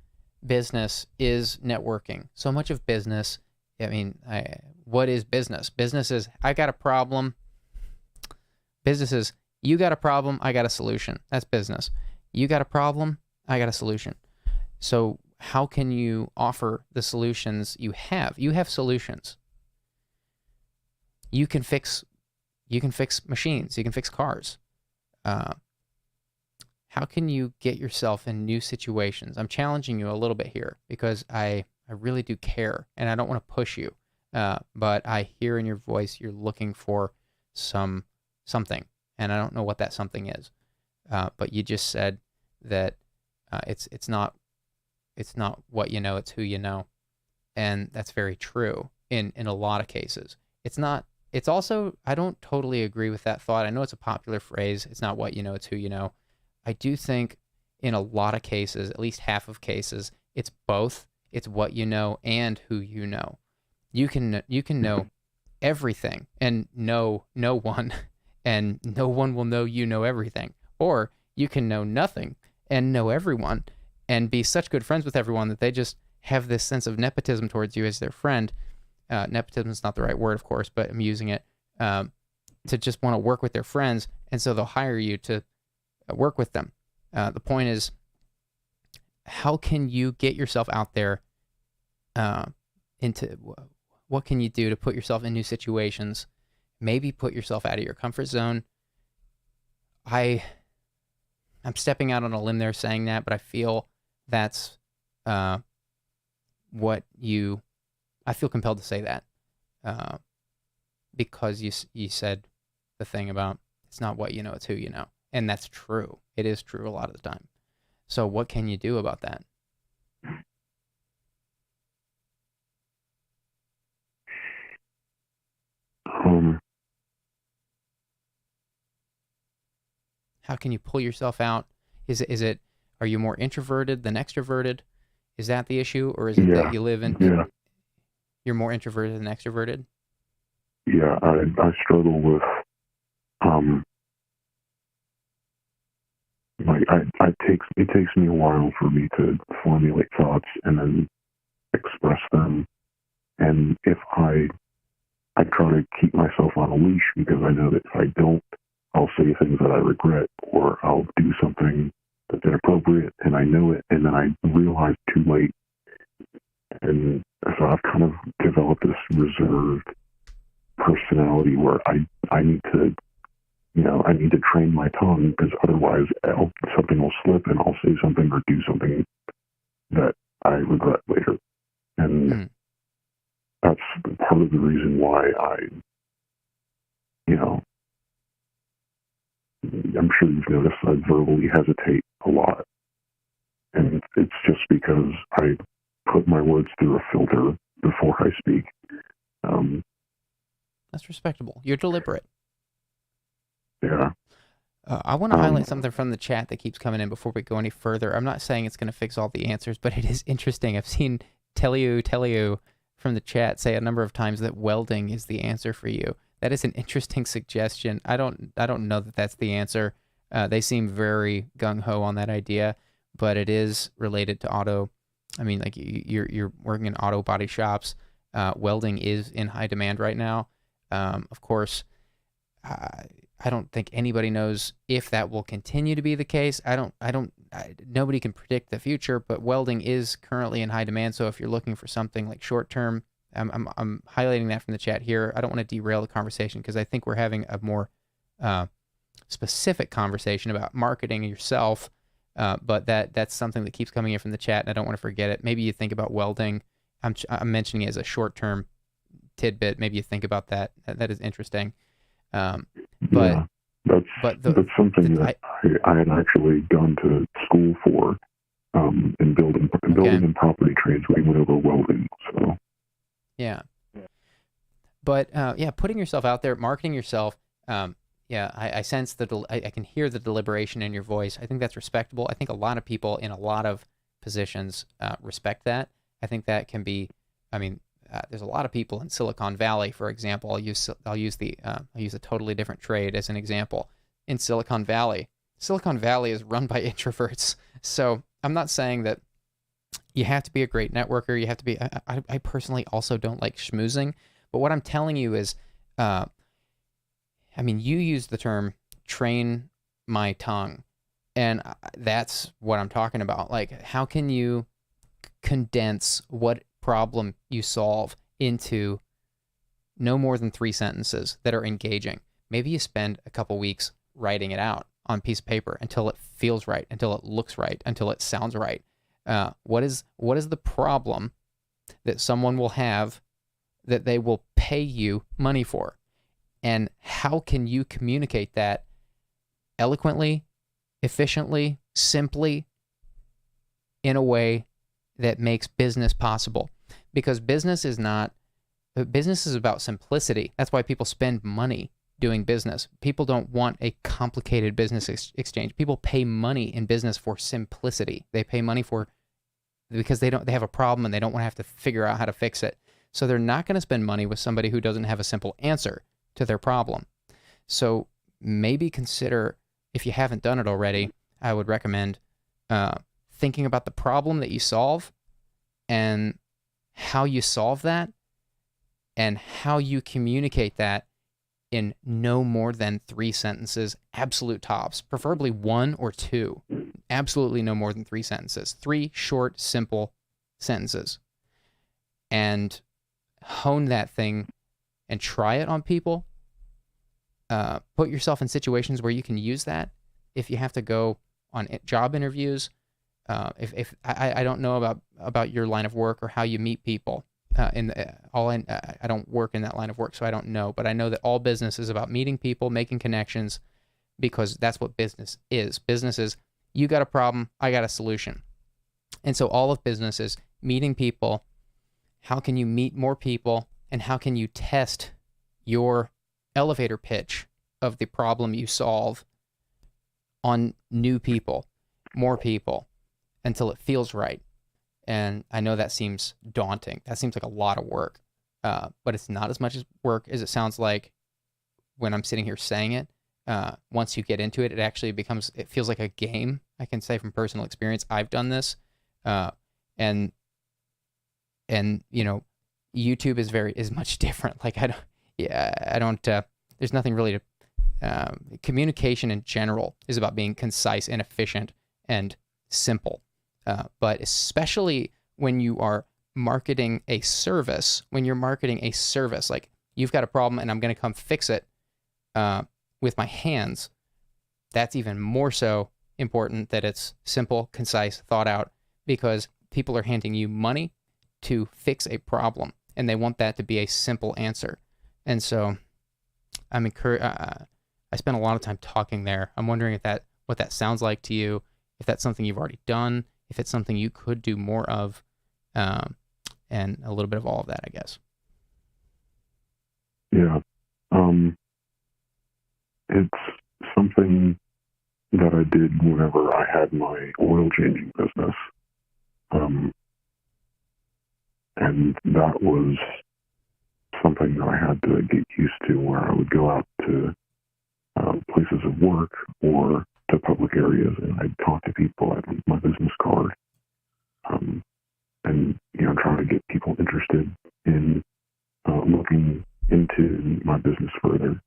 business is networking. So much of business, what is business? Business is, I got a problem. Business is, you got a problem, I got a solution. That's business. You got a problem, I got a solution. So how can you offer the solutions you have? You have solutions. You can fix machines. You can fix cars. How can you get yourself in new situations? I'm challenging you a little bit here because I really do care, and I don't want to push you. But I hear in your voice you're looking for something, and I don't know what that something is. But you just said that it's not what you know, it's who you know, and that's very true in a lot of cases. It's not. It's also, I don't totally agree with that thought. I know it's a popular phrase. It's not what you know, it's who you know. I do think in a lot of cases, at least half of cases, it's both. It's what you know and who you know. You can know everything and know no one, and no one will know you know everything. Or you can know nothing and know everyone and be such good friends with everyone that they just have this sense of nepotism towards you as their friend. Nepotism is not the right word, of course, but I'm using it to just want to work with their friends, and so they'll hire you to work with them. The point is, how can you get yourself out there into what can you do to put yourself in new situations, maybe put yourself out of your comfort zone. I'm stepping out on a limb there saying that, but I feel that's I feel compelled to say that because you said the thing about it's not what you know, it's who you know. And that's true. It is true a lot of the time. So what can you do about that? How can you pull yourself out? Is it are you more introverted than extroverted? Is that the issue, or is it that you live in you're more introverted than extroverted? Yeah, I struggle with it takes me a while for me to formulate thoughts and then express them. And if I try to keep myself on a leash, because I know that if I don't, I'll say things that I regret, or I'll do something that's inappropriate, and I know it, and then I realize too late. And so I've kind of developed this reserved personality where I need to, I need to train my tongue, because otherwise something will slip and I'll say something or do something that I regret later. And that's part of the reason why I'm sure you've noticed I verbally hesitate a lot. And it's just because I put my words through a filter before I speak. That's respectable. You're deliberate. Yeah. I want to highlight something from the chat that keeps coming in before we go any further. I'm not saying it's going to fix all the answers, but it is interesting. I've seen tell you from the chat say a number of times that welding is the answer for you. That is an interesting suggestion. I don't know that that's the answer. They seem very gung-ho on that idea, but it is related to auto. I mean, like you're working in auto body shops. Welding is in high demand right now. Of course, I don't think anybody knows if that will continue to be the case. Nobody can predict the future, but welding is currently in high demand. So if you're looking for something like short term, I'm highlighting that from the chat here. I don't want to derail the conversation because I think we're having a more specific conversation about marketing yourself. But that's something that keeps coming in from the chat, and I don't want to forget it. Maybe you think about welding. I'm mentioning it as a short term tidbit. Maybe you think about that. That is interesting. That's something that I had actually gone to school for in building and property trades. We went over welding. So yeah, but putting yourself out there, marketing yourself. I sense I can hear the deliberation in your voice. I think that's respectable. I think a lot of people in a lot of positions respect that. I think that can be. I mean, there's a lot of people in Silicon Valley, for example. I'll use a totally different trade as an example. In Silicon Valley is run by introverts. So I'm not saying that you have to be a great networker. You have to be. I personally also don't like schmoozing, but what I'm telling you is, I mean, you use the term "train my tongue," and that's what I'm talking about. Like, how can you condense what problem you solve into no more than 3 sentences that are engaging? Maybe you spend a couple weeks writing it out on a piece of paper until it feels right, until it looks right, until it sounds right. What is the problem that someone will have that they will pay you money for? And how can you communicate that eloquently, efficiently, simply, in a way that makes business possible? Because business is about simplicity. That's why people spend money doing business. People don't want a complicated business exchange. People pay money in business for simplicity. They pay money because they have a problem and they don't want to have to figure out how to fix it. So they're not going to spend money with somebody who doesn't have a simple answer to their problem. So maybe consider, if you haven't done it already, I would recommend thinking about the problem that you solve and how you solve that and how you communicate that in no more than 3 sentences, absolute tops, preferably 1 or 2. Absolutely no more than 3 sentences. 3 short, simple sentences. And hone that thing and try it on people. Put yourself in situations where you can use that. If you have to go on job interviews, if I don't know about your line of work or how you meet people. I don't work in that line of work, so I don't know. But I know that all business is about meeting people, making connections, because that's what business is. Business is, you got a problem, I got a solution. And so all of business is meeting people. How can you meet more people? And how can you test your elevator pitch of the problem you solve on new people, more people, until it feels right? And I know that seems daunting. That seems like a lot of work. But it's not as much work as it sounds like when I'm sitting here saying it. Once you get into it, it feels like a game. I can say from personal experience, I've done this. And you know, YouTube is much different. Like, there's nothing really to, communication in general is about being concise and efficient and simple. But especially when you are marketing a service, like, you've got a problem and I'm going to come fix it with my hands, that's even more so important that it's simple, concise, thought out, because people are handing you money to fix a problem and they want that to be a simple answer. And so I'm encouraged. I spent a lot of time talking there. I'm wondering what that sounds like to you, if that's something you've already done, if it's something you could do more of, and a little bit of all of that, I guess. Yeah. It's something that I did whenever I had my oil changing business. And that was something that I had to get used to, where I would go out to places of work or to public areas, and I'd talk to people. I'd leave my business card, and try to get people interested in looking into my business further.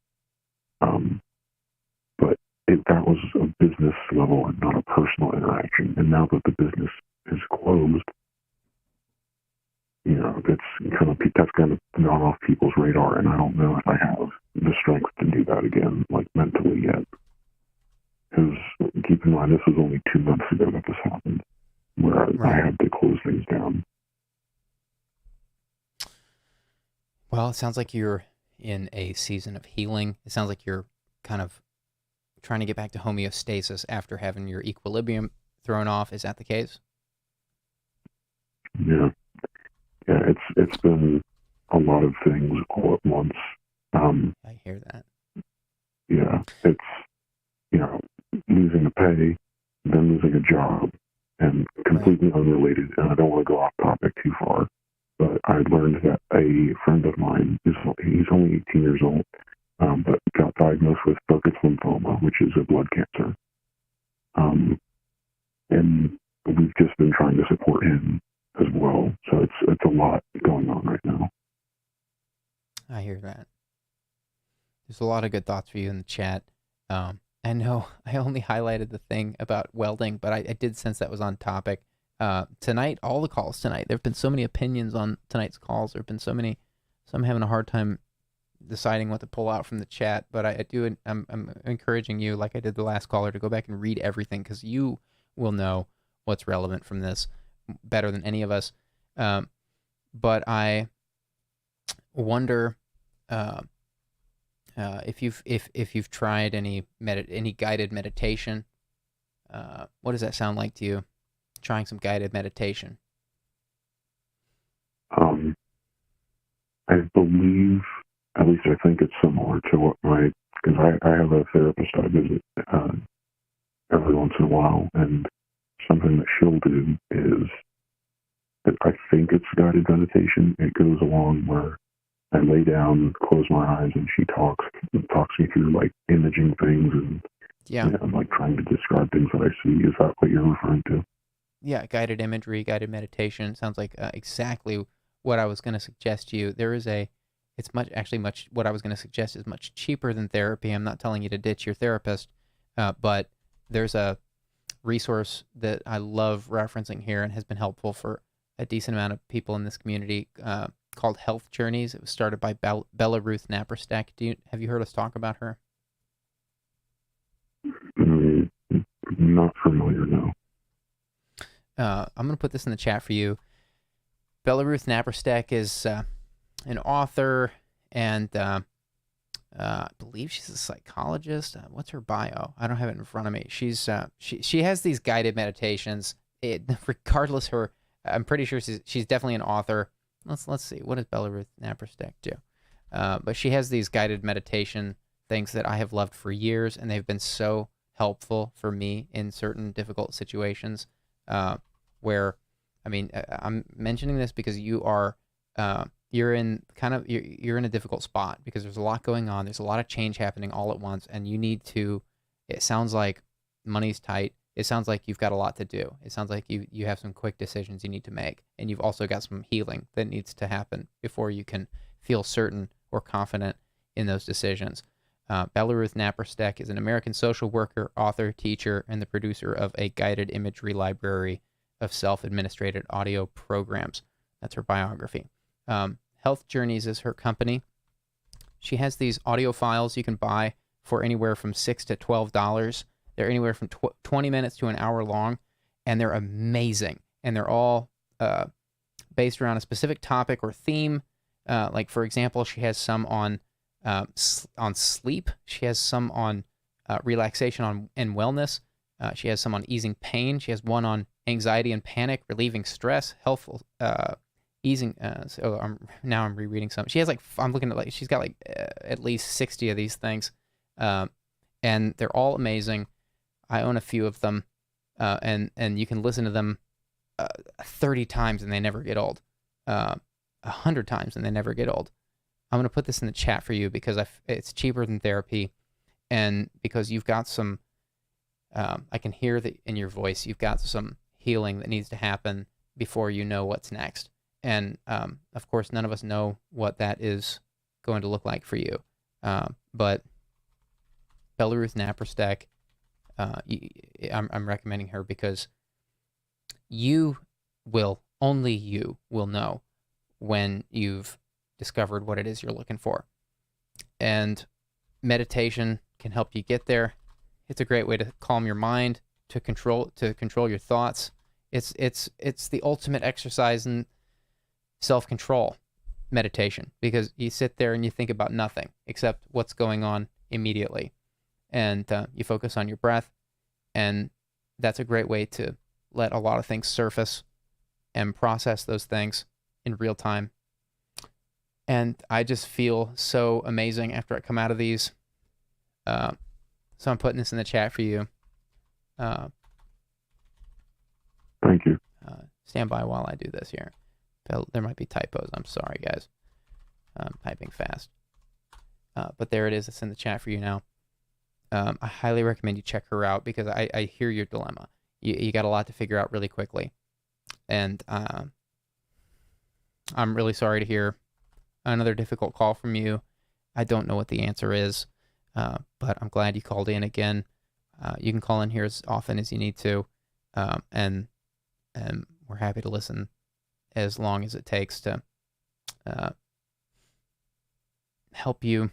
But that was a business level and not a personal interaction. And now that the business is closed, that's kind of gone off people's radar, and I don't know if I have the strength to do that again, like, mentally yet. Because keep in mind, this was only 2 months ago that this happened, where I had to close things down. Well, it sounds like you're in a season of healing. It sounds like you're kind of trying to get back to homeostasis after having your equilibrium thrown off. Is that the case? Yeah. Yeah, it's been a lot of things all at once. I hear that. Yeah, it's, losing a pay, then losing a job, and completely unrelated, and I don't want to go off topic too far, but I learned that a friend of mine, he's only 18 years old, but got diagnosed with Burkitt's lymphoma, which is a blood cancer. And we've just been trying to support him as well. So it's a lot going on right now. I hear that. There's a lot of good thoughts for you in the chat. I know I only highlighted the thing about welding, but I did sense that was on topic. Tonight, all the calls tonight, there have been so many opinions on tonight's calls. There have been so many, so I'm having a hard time deciding what to pull out from the chat, but I'm encouraging you, like I did the last caller, to go back and read everything, because you will know what's relevant from this better than any of us. But I wonder if you've tried any guided meditation. What does that sound like to you? Trying some guided meditation. I believe, at least I think it's similar to what because I have a therapist I visit every once in a while, and something that she'll do is, I think it's guided meditation. It goes along where I lay down, close my eyes, and she talks me through like imaging things, and I'm like trying to describe things that I see. Is that what you're referring to? Yeah, guided imagery, guided meditation. Sounds like exactly what I was going to suggest to you. What I was going to suggest is much cheaper than therapy. I'm not telling you to ditch your therapist, but there's a resource that I love referencing here and has been helpful for a decent amount of people in this community, called Health Journeys. It was started by Bella Ruth Naparstek. Have you heard us talk about her? Not familiar, no. I'm going to put this in the chat for you. Bella Ruth Naparstek is an author, and I believe she's a psychologist. What's her bio? I don't have it in front of me. She's she has these guided meditations. Regardless, I'm pretty sure she's definitely an author. Let's see. What does Bella Ruth Naparstek do? But she has these guided meditation things that I have loved for years, and they've been so helpful for me in certain difficult situations. Where, I mean, I'm mentioning this because you're in a difficult spot, because there's a lot going on. There's a lot of change happening all at once, and it sounds like money's tight. It sounds like you've got a lot to do. It sounds like you have some quick decisions you need to make, and you've also got some healing that needs to happen before you can feel certain or confident in those decisions. Bella Ruth Naparstek is an American social worker, author, teacher, and the producer of a guided imagery library of self-administrated audio programs. That's her biography. Health Journeys is her company. She has these audio files you can buy for anywhere from $6 to $12. They're anywhere from 20 minutes to an hour long, and they're amazing. And they're all based around a specific topic or theme. Like, for example, she has some on sleep. She has some on relaxation and wellness. She has some on easing pain. She has one on anxiety and panic, relieving stress, healthful easing. Now I'm rereading some. She has she's got at least 60 of these things, and they're all amazing. I own a few of them, and you can listen to them 30 times and they never get old, 100 times and they never get old. I'm gonna put this in the chat for you because it's cheaper than therapy, and because you've got some. I can hear that in your voice. You've got some healing that needs to happen before you know what's next. And of course, none of us know what that is going to look like for you. But Bella Ruth Naparstek, I'm recommending her because only you will know when you've discovered what it is you're looking for. And meditation can help you get there. It's a great way to calm your mind, to control your thoughts. It's the ultimate exercise in self-control, meditation, because you sit there and you think about nothing except what's going on immediately, and you focus on your breath, and that's a great way to let a lot of things surface and process those things in real time. And I just feel so amazing after I come out of these. So I'm putting this in the chat for you. Thank you. Stand by while I do this here. There might be typos. I'm sorry, guys. I'm typing fast. But there it is. It's in the chat for you now. I highly recommend you check her out because I hear your dilemma. You got a lot to figure out really quickly. And I'm really sorry to hear another difficult call from you. I don't know what the answer is, but I'm glad you called in again. You can call in here as often as you need to, and we're happy to listen as long as it takes to help you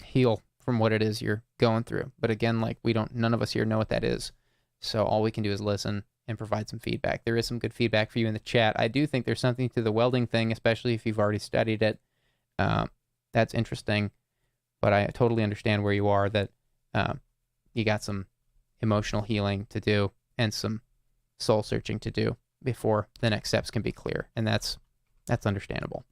heal from what it is you're going through. But again, like, none of us here know what that is. So all we can do is listen and provide some feedback. There is some good feedback for you in the chat. I do think there's something to the welding thing, especially if you've already studied it. That's interesting, but I totally understand where you are, that you got some emotional healing to do and some soul searching to do before the next steps can be clear. And that's understandable.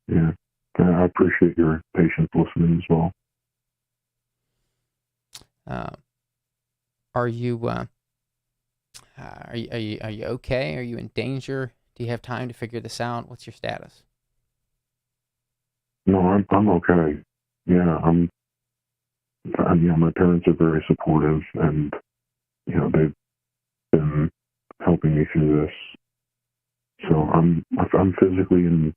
Yeah. I appreciate your patience listening as well. Are you okay? Are you in danger? Do you have time to figure this out? What's your status? No, I'm okay. Yeah, my parents are very supportive, and they've been helping me through this. So I'm physically and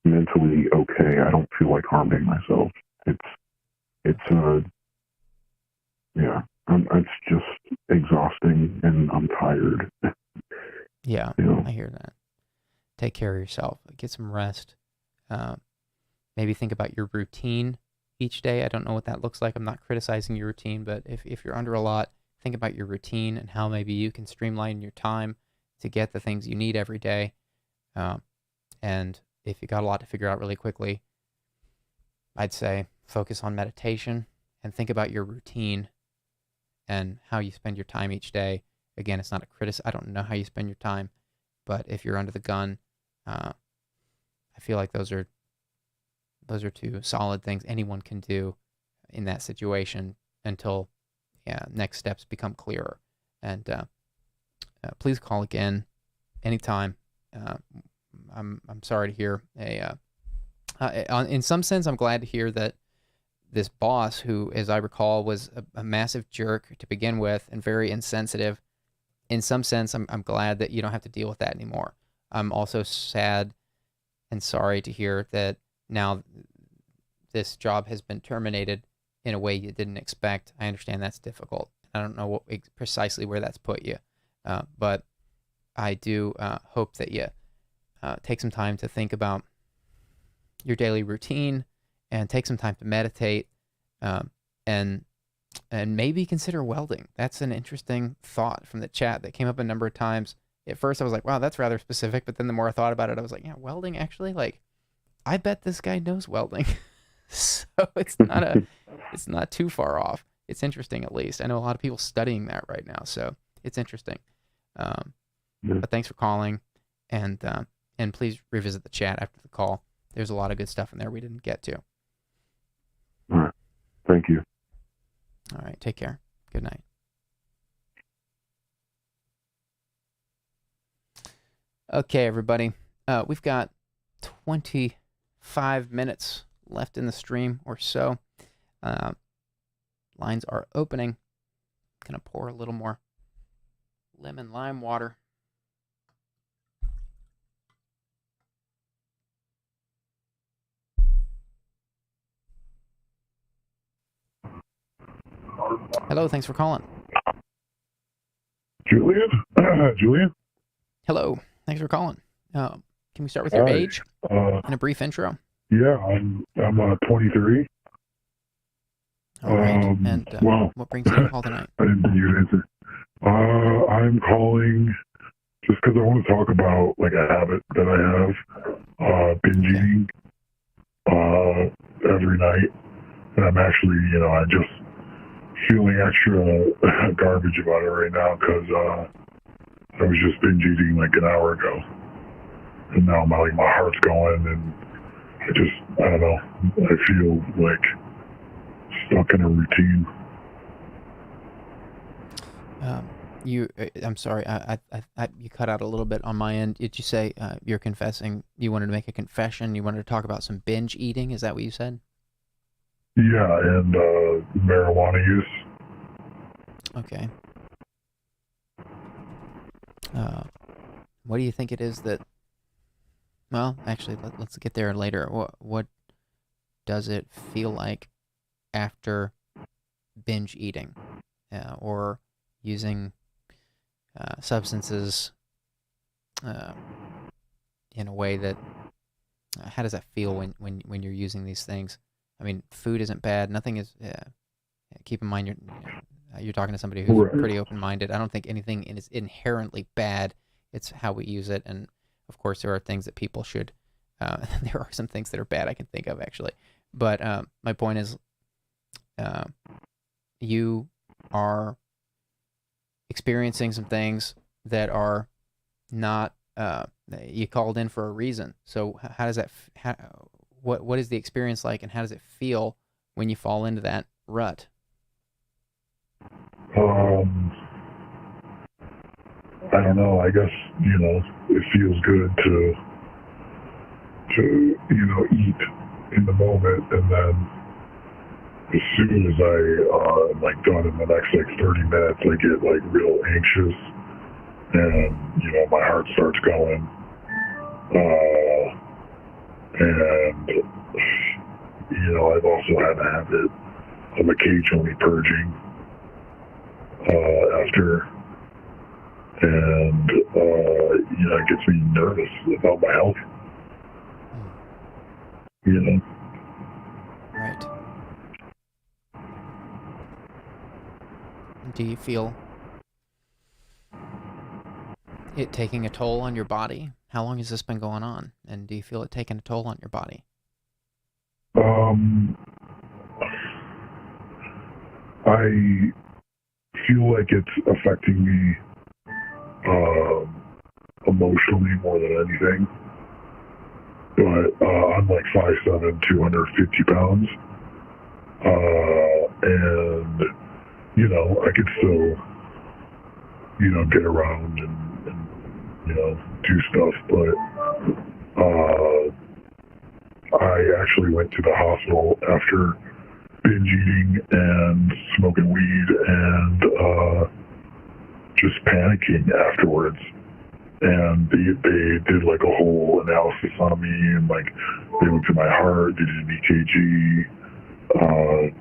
mentally okay. I don't feel like harming myself. It's just exhausting, and I'm tired. Yeah, I hear that. Take care of yourself. Get some rest. Maybe think about your routine each day. I don't know what that looks like. I'm not criticizing your routine, but if you're under a lot, think about your routine and how maybe you can streamline your time to get the things you need every day. And if you got a lot to figure out really quickly, I'd say focus on meditation and think about your routine and how you spend your time each day. Again, it's not a criticism. I don't know how you spend your time, but if you're under the gun, I feel like those are two solid things anyone can do in that situation until next steps become clearer. And please call again anytime. I'm sorry to hear in some sense, I'm glad to hear that this boss, who, as I recall, was a massive jerk to begin with and very insensitive, in some sense, I'm glad that you don't have to deal with that anymore. I'm also sad and sorry to hear that now this job has been terminated in a way you didn't expect. I understand that's difficult. I don't know precisely where that's put you, but I do hope that you take some time to think about your daily routine and take some time to meditate, and maybe consider welding. That's an interesting thought from the chat that came up a number of times. At first I was like, wow, that's rather specific, but then the more I thought about it, I was like, yeah, welding actually, like, I bet this guy knows welding. So it's not too far off. It's interesting, at least. I know a lot of people studying that right now, so it's interesting. But thanks for calling, and please revisit the chat after the call. There's a lot of good stuff in there we didn't get to. All right. Thank you. All right. Take care. Good night. Okay, everybody. We've got 25 minutes left in the stream or so. Lines are opening. Gonna pour a little more lemon lime water. Hello, thanks for calling. Julian? Julian? Hello, thanks for calling. Can we start with your age and a brief intro? Yeah, I'm 23. All right, and what brings you to call tonight? I didn't think you'd answer. I'm calling just because I want to talk about like a habit that I have, binge eating every night, and I'm actually, I just feeling extra garbage about it right now because I was just binge eating like an hour ago, and now my heart's going, and I don't know, I feel like stuck in a routine. I'm sorry, you cut out a little bit on my end. Did you say you're confessing? You wanted to make a confession? You wanted to talk about some binge eating? Is that what you said? Yeah, and marijuana use. Okay. What do you think it is that? Well, actually, let's get there later. What does it feel like after binge eating, or using substances in a way that? How does that feel when you're using these things? I mean, food isn't bad. Nothing is. Keep in mind you're talking to somebody who's Right. pretty open-minded. I don't think anything is inherently bad. It's how we use it, and of course there are things that people should. There are some things that are bad I can think of actually, but my point is, you are experiencing some things that are not. You called in for a reason. So how does that? What is the experience like, and how does it feel when you fall into that rut? I don't know. I guess, it feels good to eat in the moment, and then as soon as I am done in the next 30 minutes, I get real anxious, and my heart starts going, and I've also had a habit of occasionally purging after, and it gets me nervous about my health. Right. Do you feel it taking a toll on your body? How long has this been going on? And do you feel it taking a toll on your body? I feel like it's affecting me emotionally more than anything. But I'm 5'7", 250 pounds. And, I could still, get around and do stuff. But I actually went to the hospital after binge eating and smoking weed and just panicking afterwards. And they did a whole analysis on me, and they looked at my heart, they did an EKG,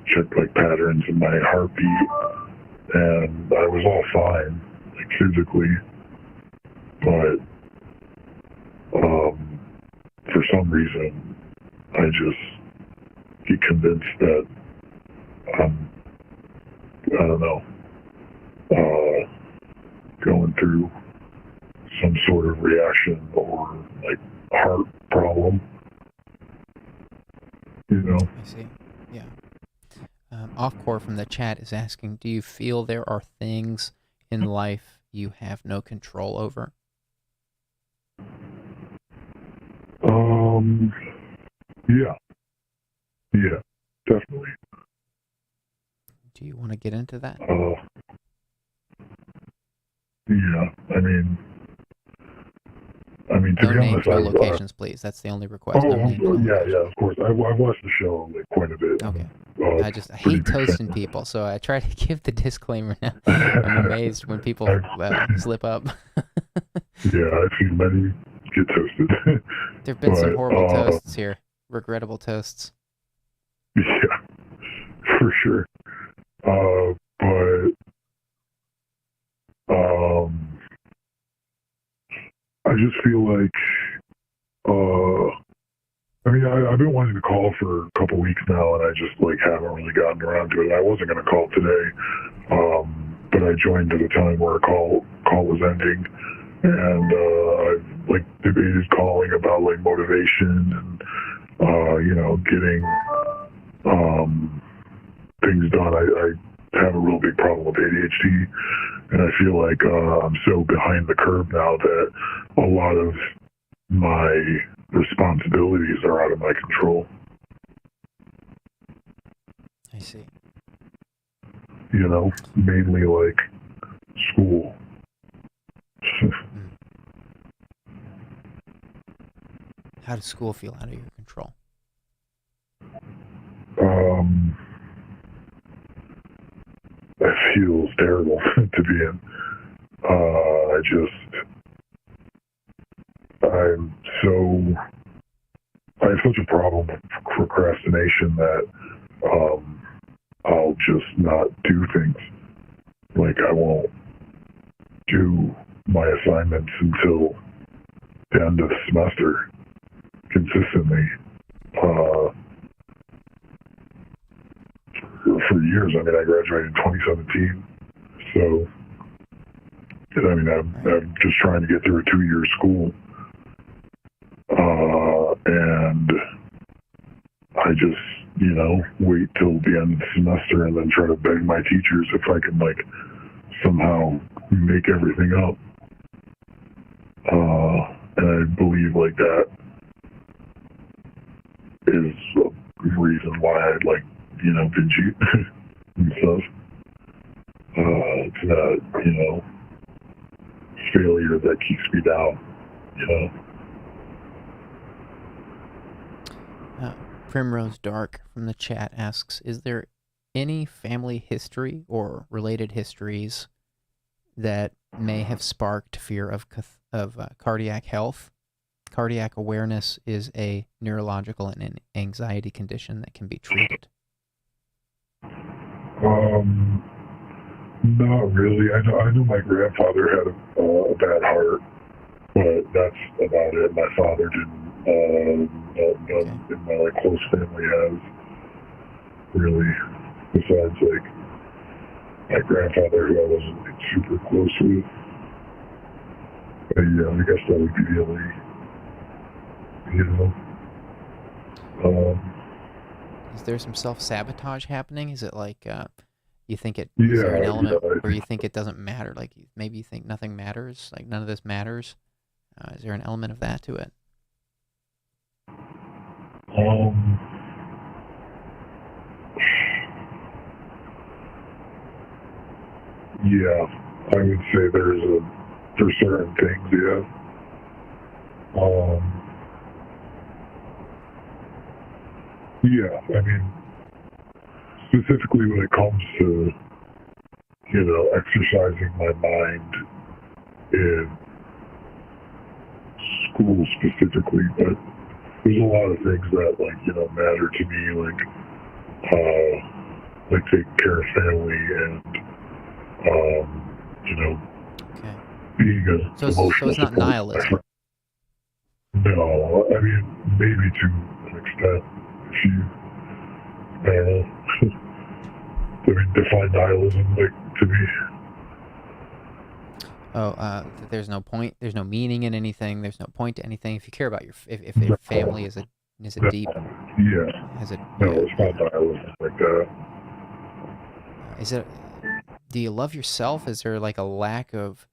checked patterns in my heartbeat, and I was all fine, physically. But for some reason, I just get convinced that I don't know, going through some sort of reaction or heart problem, I see. Yeah. Offcore from the chat is asking, do you feel there are things in life you have no control over? Yeah, definitely. Do you want to get into that? Yeah, I mean, to No be names, honest, no locations, please. That's the only request. No names, no locations. Yeah, of course. I watched the show quite a bit. Okay. I pretty hate big toasting fan. people, so I try to give the disclaimer now. I'm amazed when people slip up. Yeah, I've seen many get toasted. There have been some But, horrible toasts here. Regrettable toasts. Yeah, for sure. But I just feel like, I've been wanting to call for a couple weeks now, and I just haven't really gotten around to it. I wasn't going to call today, but I joined at a time where a call was ending, and I've debated calling about motivation and getting things done. I have a real big problem with ADHD, and I feel like I'm so behind the curve now that a lot of my responsibilities are out of my control. I see. Mainly school. How does school feel out of your control? It feels terrible to be in. I have such a problem with procrastination that I'll just not do things. Like, I won't do my assignments until the end of the semester consistently. For years. I mean, I graduated in 2017, so I mean, I'm just trying to get through a 2-year school, and I just, wait till the end of the semester and then try to beg my teachers if I can, like, somehow make everything up. And I believe, like, that is a reason why I like, binge eat and stuff. It's that, failure that keeps me down, Primrose Dark from the chat asks, is there any family history or related histories that may have sparked fear of cardiac health? Cardiac awareness is a neurological and an anxiety condition that can be treated. Not really. I know my grandfather had a bad heart, but that's about it. My father didn't. None in my close family has, really. Besides, my grandfather, who I wasn't super close with. But yeah, I guess that would be the only, Is there some self-sabotage happening? Is it like, you think is there an element where you think it doesn't matter? Like, maybe you think nothing matters, like none of this matters? Is there an element of that to it? Yeah, I would say there's certain things, yeah. Yeah, I mean, specifically when it comes to, exercising my mind in school specifically, but there's a lot of things that, matter to me, like taking care of family and, being an emotional so it's not nihilism. No, I mean, maybe to an extent, if you, I don't know, I mean, define nihilism, to me. There's no point, there's no meaning in anything, there's no point to anything. If you care about if your family is a deep... Yeah. It's not nihilism like that. Do you love yourself? Is there, a lack of...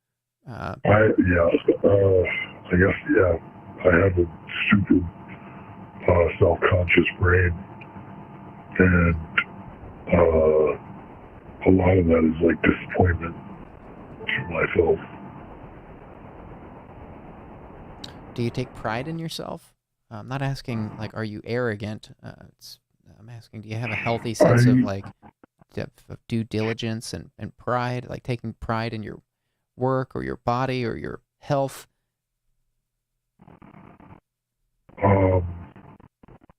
I guess, yeah. I have a stupid, self-conscious brain, and a lot of that is, disappointment to myself. Do you take pride in yourself? I'm not asking, are you arrogant? I'm asking, do you have a healthy sense of due diligence and pride, like taking pride in your work or your body or your health?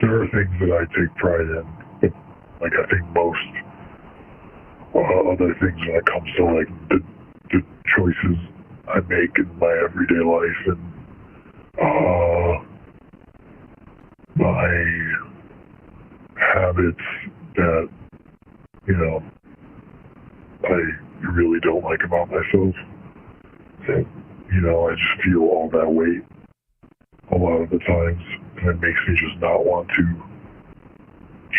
There are things that I take pride in, but I think most other things when it comes to the choices I make in my everyday life and my habits that I really don't like about myself. And, I just feel all that weight a lot of the times, and it makes me just not want to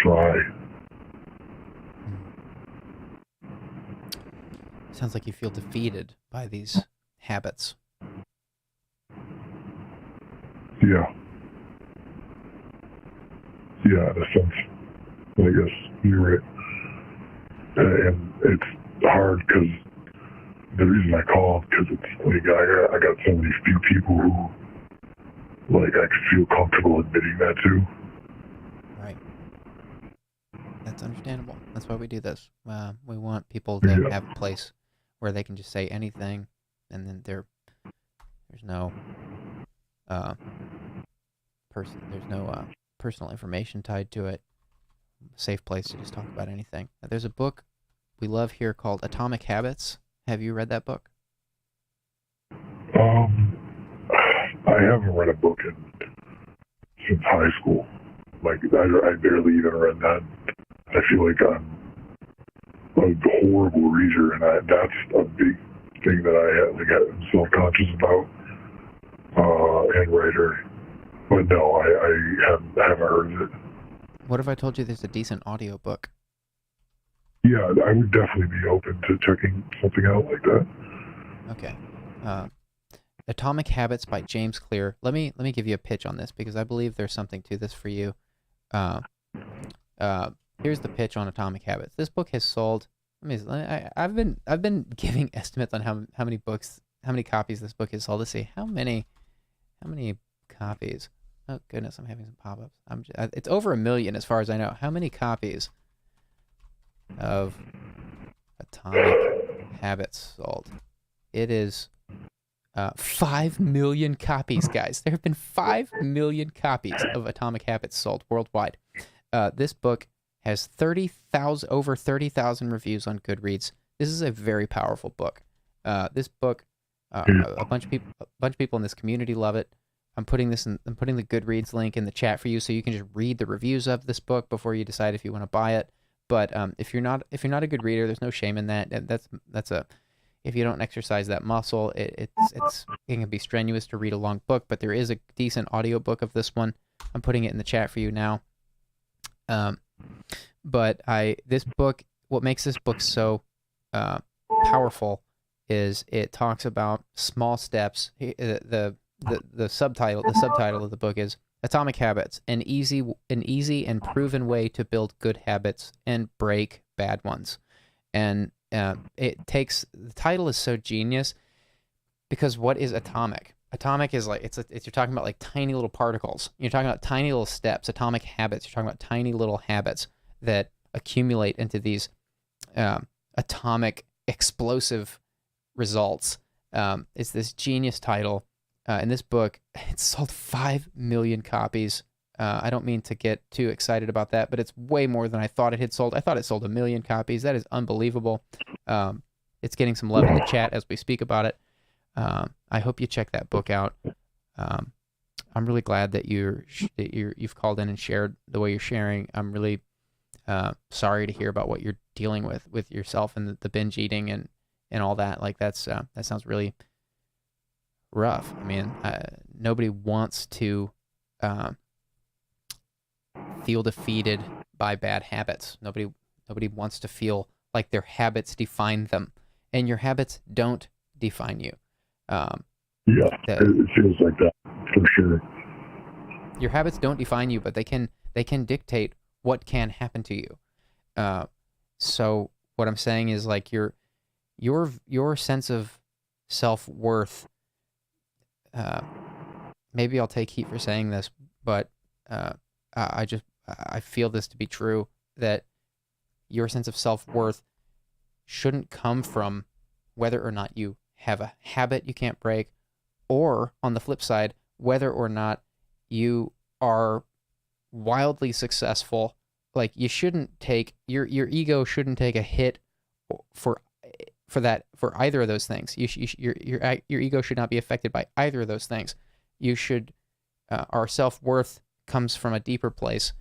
try. Sounds like you feel defeated by these habits. Yeah. Yeah, in a sense. I guess you're right. And it's hard because the reason I called, because it's I got so many few people who I feel comfortable admitting that to. Right. That's understandable. That's why we do this. We want people to have a place where they can just say anything, and then there's no personal information tied to it. A safe place to just talk about anything. There's a book we love here called Atomic Habits. Have you read that book? I haven't read a book since high school. Like, I barely even read that. I feel like I'm a horrible reader, and that's a big thing that I'm self-conscious about, and writer. But no, I haven't heard of it. What if I told you there's a decent audio book? Yeah, I would definitely be open to checking something out like that. Okay. Atomic Habits by James Clear. Let me give you a pitch on this because I believe there's something to this for you. Here's the pitch on Atomic Habits. This book has sold. I've been giving estimates on how many copies this book has sold. Let's see how many copies. Oh goodness, I'm having some pop-ups. It's over 1 million as far as I know. How many copies of Atomic Habits sold? It is 5 million copies, guys. There have been 5 million copies of Atomic Habits sold worldwide. This book has over 30,000 reviews on Goodreads. This is a very powerful book. This book, a bunch of people in this community love it. I'm putting the Goodreads link in the chat for you, so you can just read the reviews of this book before you decide if you want to buy it. But if you're not a good reader, there's no shame in that. If you don't exercise that muscle, it can be strenuous to read a long book. But there is a decent audiobook of this one. I'm putting it in the chat for you now. But what makes this book so powerful is it talks about small steps. The subtitle of the book is Atomic Habits, an easy and proven way to build good habits and break bad ones. And the title is so genius because what is atomic? Atomic is like you're talking about like tiny little particles. You're talking about tiny little steps. Atomic habits. You're talking about tiny little habits that accumulate into these atomic explosive results. It's this genius title. In this book, it's sold 5 million copies. I don't mean to get too excited about that, but it's way more than I thought it had sold. I thought it sold 1 million copies. That is unbelievable. It's getting some love in the chat as we speak about it. I hope you check that book out. I'm really glad that you've called in and shared the way you're sharing. I'm really sorry to hear about what you're dealing with yourself and the binge eating and all that. Like that sounds really rough. I mean, nobody wants to feel defeated by bad habits. Nobody wants to feel like their habits define them, and your habits don't define you. It feels like that for sure. Your habits don't define you, but they can dictate what can happen to you. So what I'm saying is like your sense of self-worth. Maybe I'll take heat for saying this, but I feel this to be true, that your sense of self-worth shouldn't come from whether or not you have a habit you can't break, or on the flip side, whether or not you are wildly successful. Like you shouldn't take your ego shouldn't take a hit for either of those things. Your ego should not be affected by either of those things. You should our self-worth comes from a deeper place,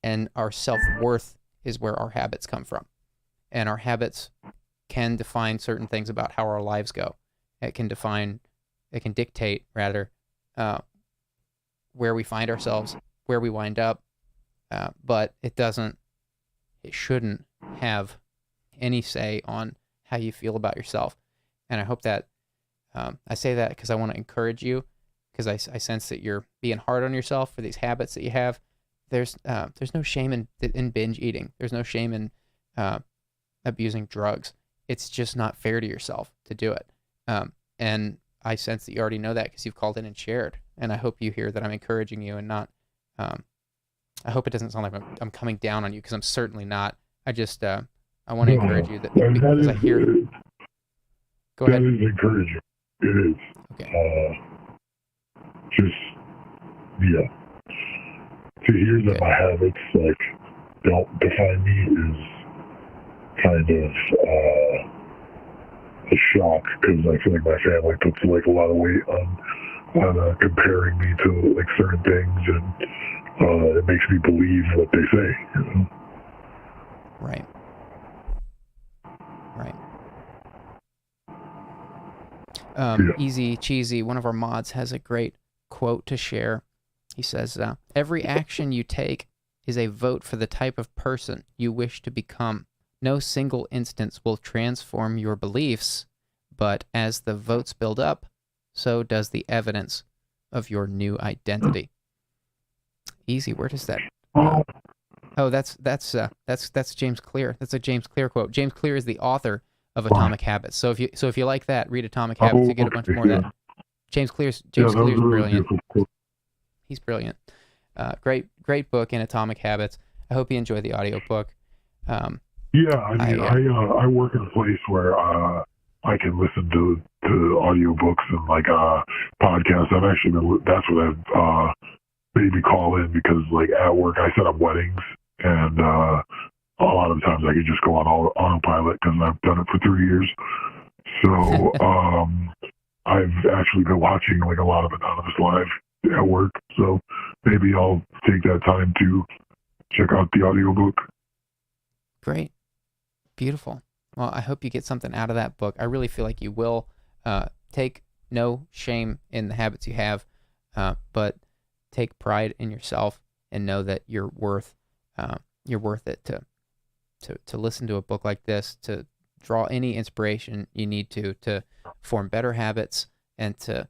and our self-worth is where our habits come from. And our habits can define certain things about how our lives go. It can dictate rather where we find ourselves, where we wind up, but it shouldn't have any say on how you feel about yourself. And I hope that I say that because I want to encourage you, because I sense that you're being hard on yourself for these habits that you have. There's no shame in binge eating. There's no shame in abusing drugs. It's just not fair to yourself to do it. And I sense that you already know that because you've called in and shared. And I hope you hear that I'm encouraging you and not I hope it doesn't sound like I'm coming down on you, because I'm certainly not. I just I want to encourage you because I hear. Go ahead. That is encouraging. It is. Okay. Just yeah. To hear that my habits don't define me is kind of a shock, because I feel like my family puts a lot of weight on comparing me to certain things, and it makes me believe what they say. Right. Easy Cheesy, one of our mods, has a great quote to share. He says, every action you take is a vote for the type of person you wish to become. No single instance will transform your beliefs, but as the votes build up, so does the evidence of your new identity. Easy, where does that... that's James Clear. That's a James Clear quote. James Clear is the author of Atomic Habits. So if you like that, read Atomic Habits to get a bunch more of that. James Clear's brilliant. He's brilliant. Great book in Atomic Habits. I hope you enjoy the audiobook. I work in a place where I can listen to audiobooks and podcasts. That's what I've made me call in, because at work I set up weddings, and a lot of times I could just go on autopilot because I've done it for 3 years. So I've actually been watching a lot of Anonymous Live at work. So maybe I'll take that time to check out the audiobook. Great. Beautiful. Well, I hope you get something out of that book. I really feel like you will. Take no shame in the habits you have, but take pride in yourself and know that you're worth it to listen to a book like this, to draw any inspiration you need to form better habits, and to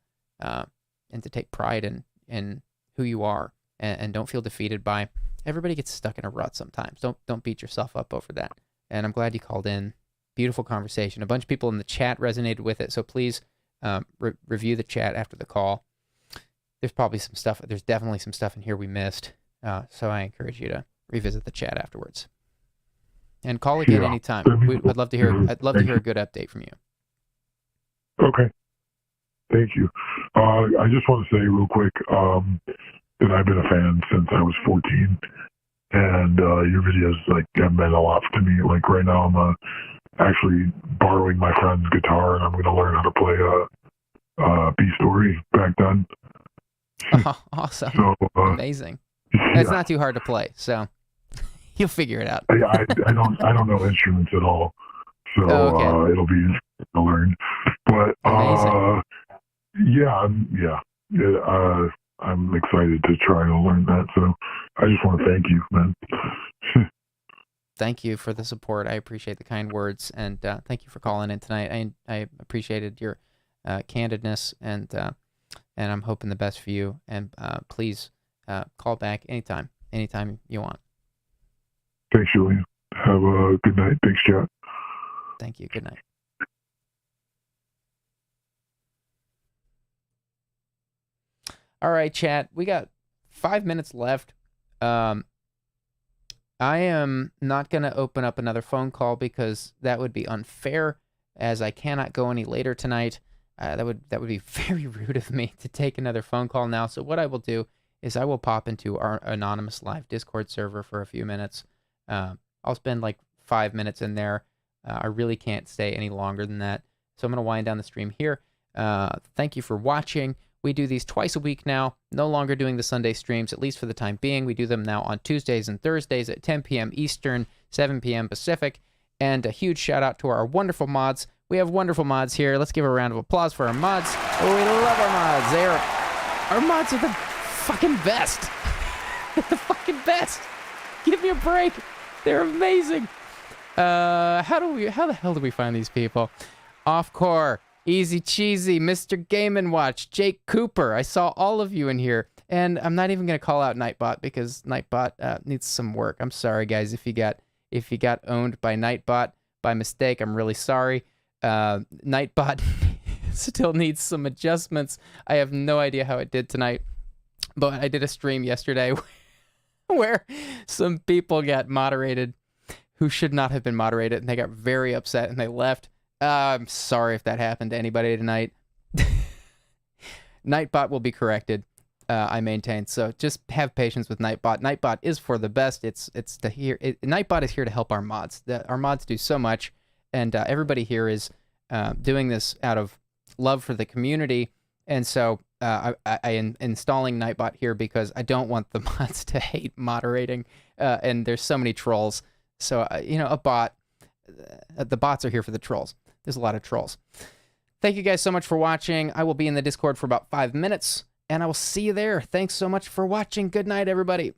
take pride in who you are, and don't feel defeated by. Everybody gets stuck in a rut sometimes. Don't beat yourself up over that. And I'm glad you called in. Beautiful conversation. A bunch of people in the chat resonated with it, so please review the chat after the call. There's probably some stuff. There's definitely some stuff in here we missed. So I encourage you to revisit the chat afterwards. And call again anytime. I'd love to hear a good update from you. Okay. Thank you. I just want to say real quick that I've been a fan since I was 14, and your videos have meant a lot to me. Right now, I'm actually borrowing my friend's guitar, and I'm going to learn how to play B Story back then. Oh, awesome! So, amazing. It's not too hard to play, so you'll figure it out. I don't know instruments at all, so okay. It'll be interesting to learn. But I'm excited to try to learn that. So I just want to thank you, man. Thank you for the support. I appreciate the kind words, and thank you for calling in tonight. I appreciated your candidness, and I'm hoping the best for you. And please call back anytime you want. Thanks, Julian. Have a good night. Thanks, chat. Thank you. Good night. All right, chat. We got 5 minutes left. I am not going to open up another phone call because that would be unfair, as I cannot go any later tonight. That would be very rude of me to take another phone call now. So what I will do is I will pop into our Anonymous Live Discord server for a few minutes. I'll spend 5 minutes in there. I really can't stay any longer than that. So I'm going to wind down the stream here. Thank you for watching. We do these twice a week now, no longer doing the Sunday streams, at least for the time being. We do them now on Tuesdays and Thursdays at 10 p.m. Eastern, 7 p.m. Pacific. And a huge shout out to our wonderful mods. We have wonderful mods here. Let's give a round of applause for our mods. Oh, we love our mods. Our mods are the fucking best. They're the fucking best. Give me a break. They're amazing. How the hell do we find these people? Offcore, Easy Cheesy, Mr. Game & Watch, Jake Cooper. I saw all of you in here. And I'm not even going to call out Nightbot because Nightbot needs some work. I'm sorry, guys, if you got owned by Nightbot by mistake. I'm really sorry. Nightbot still needs some adjustments. I have no idea how it did tonight, but I did a stream yesterday where some people got moderated who should not have been moderated, and they got very upset and they left. I'm sorry if that happened to anybody tonight. Nightbot will be corrected, I maintain. So just have patience with Nightbot. Nightbot is for the best. Nightbot is here to help our mods. Our mods do so much, and everybody here is doing this out of love for the community. And so I am installing Nightbot here because I don't want the mods to hate moderating. And there's so many trolls. So, a bot, the bots are here for the trolls. There's a lot of trolls. Thank you guys so much for watching. I will be in the Discord for about 5 minutes, and I will see you there. Thanks so much for watching. Good night, everybody.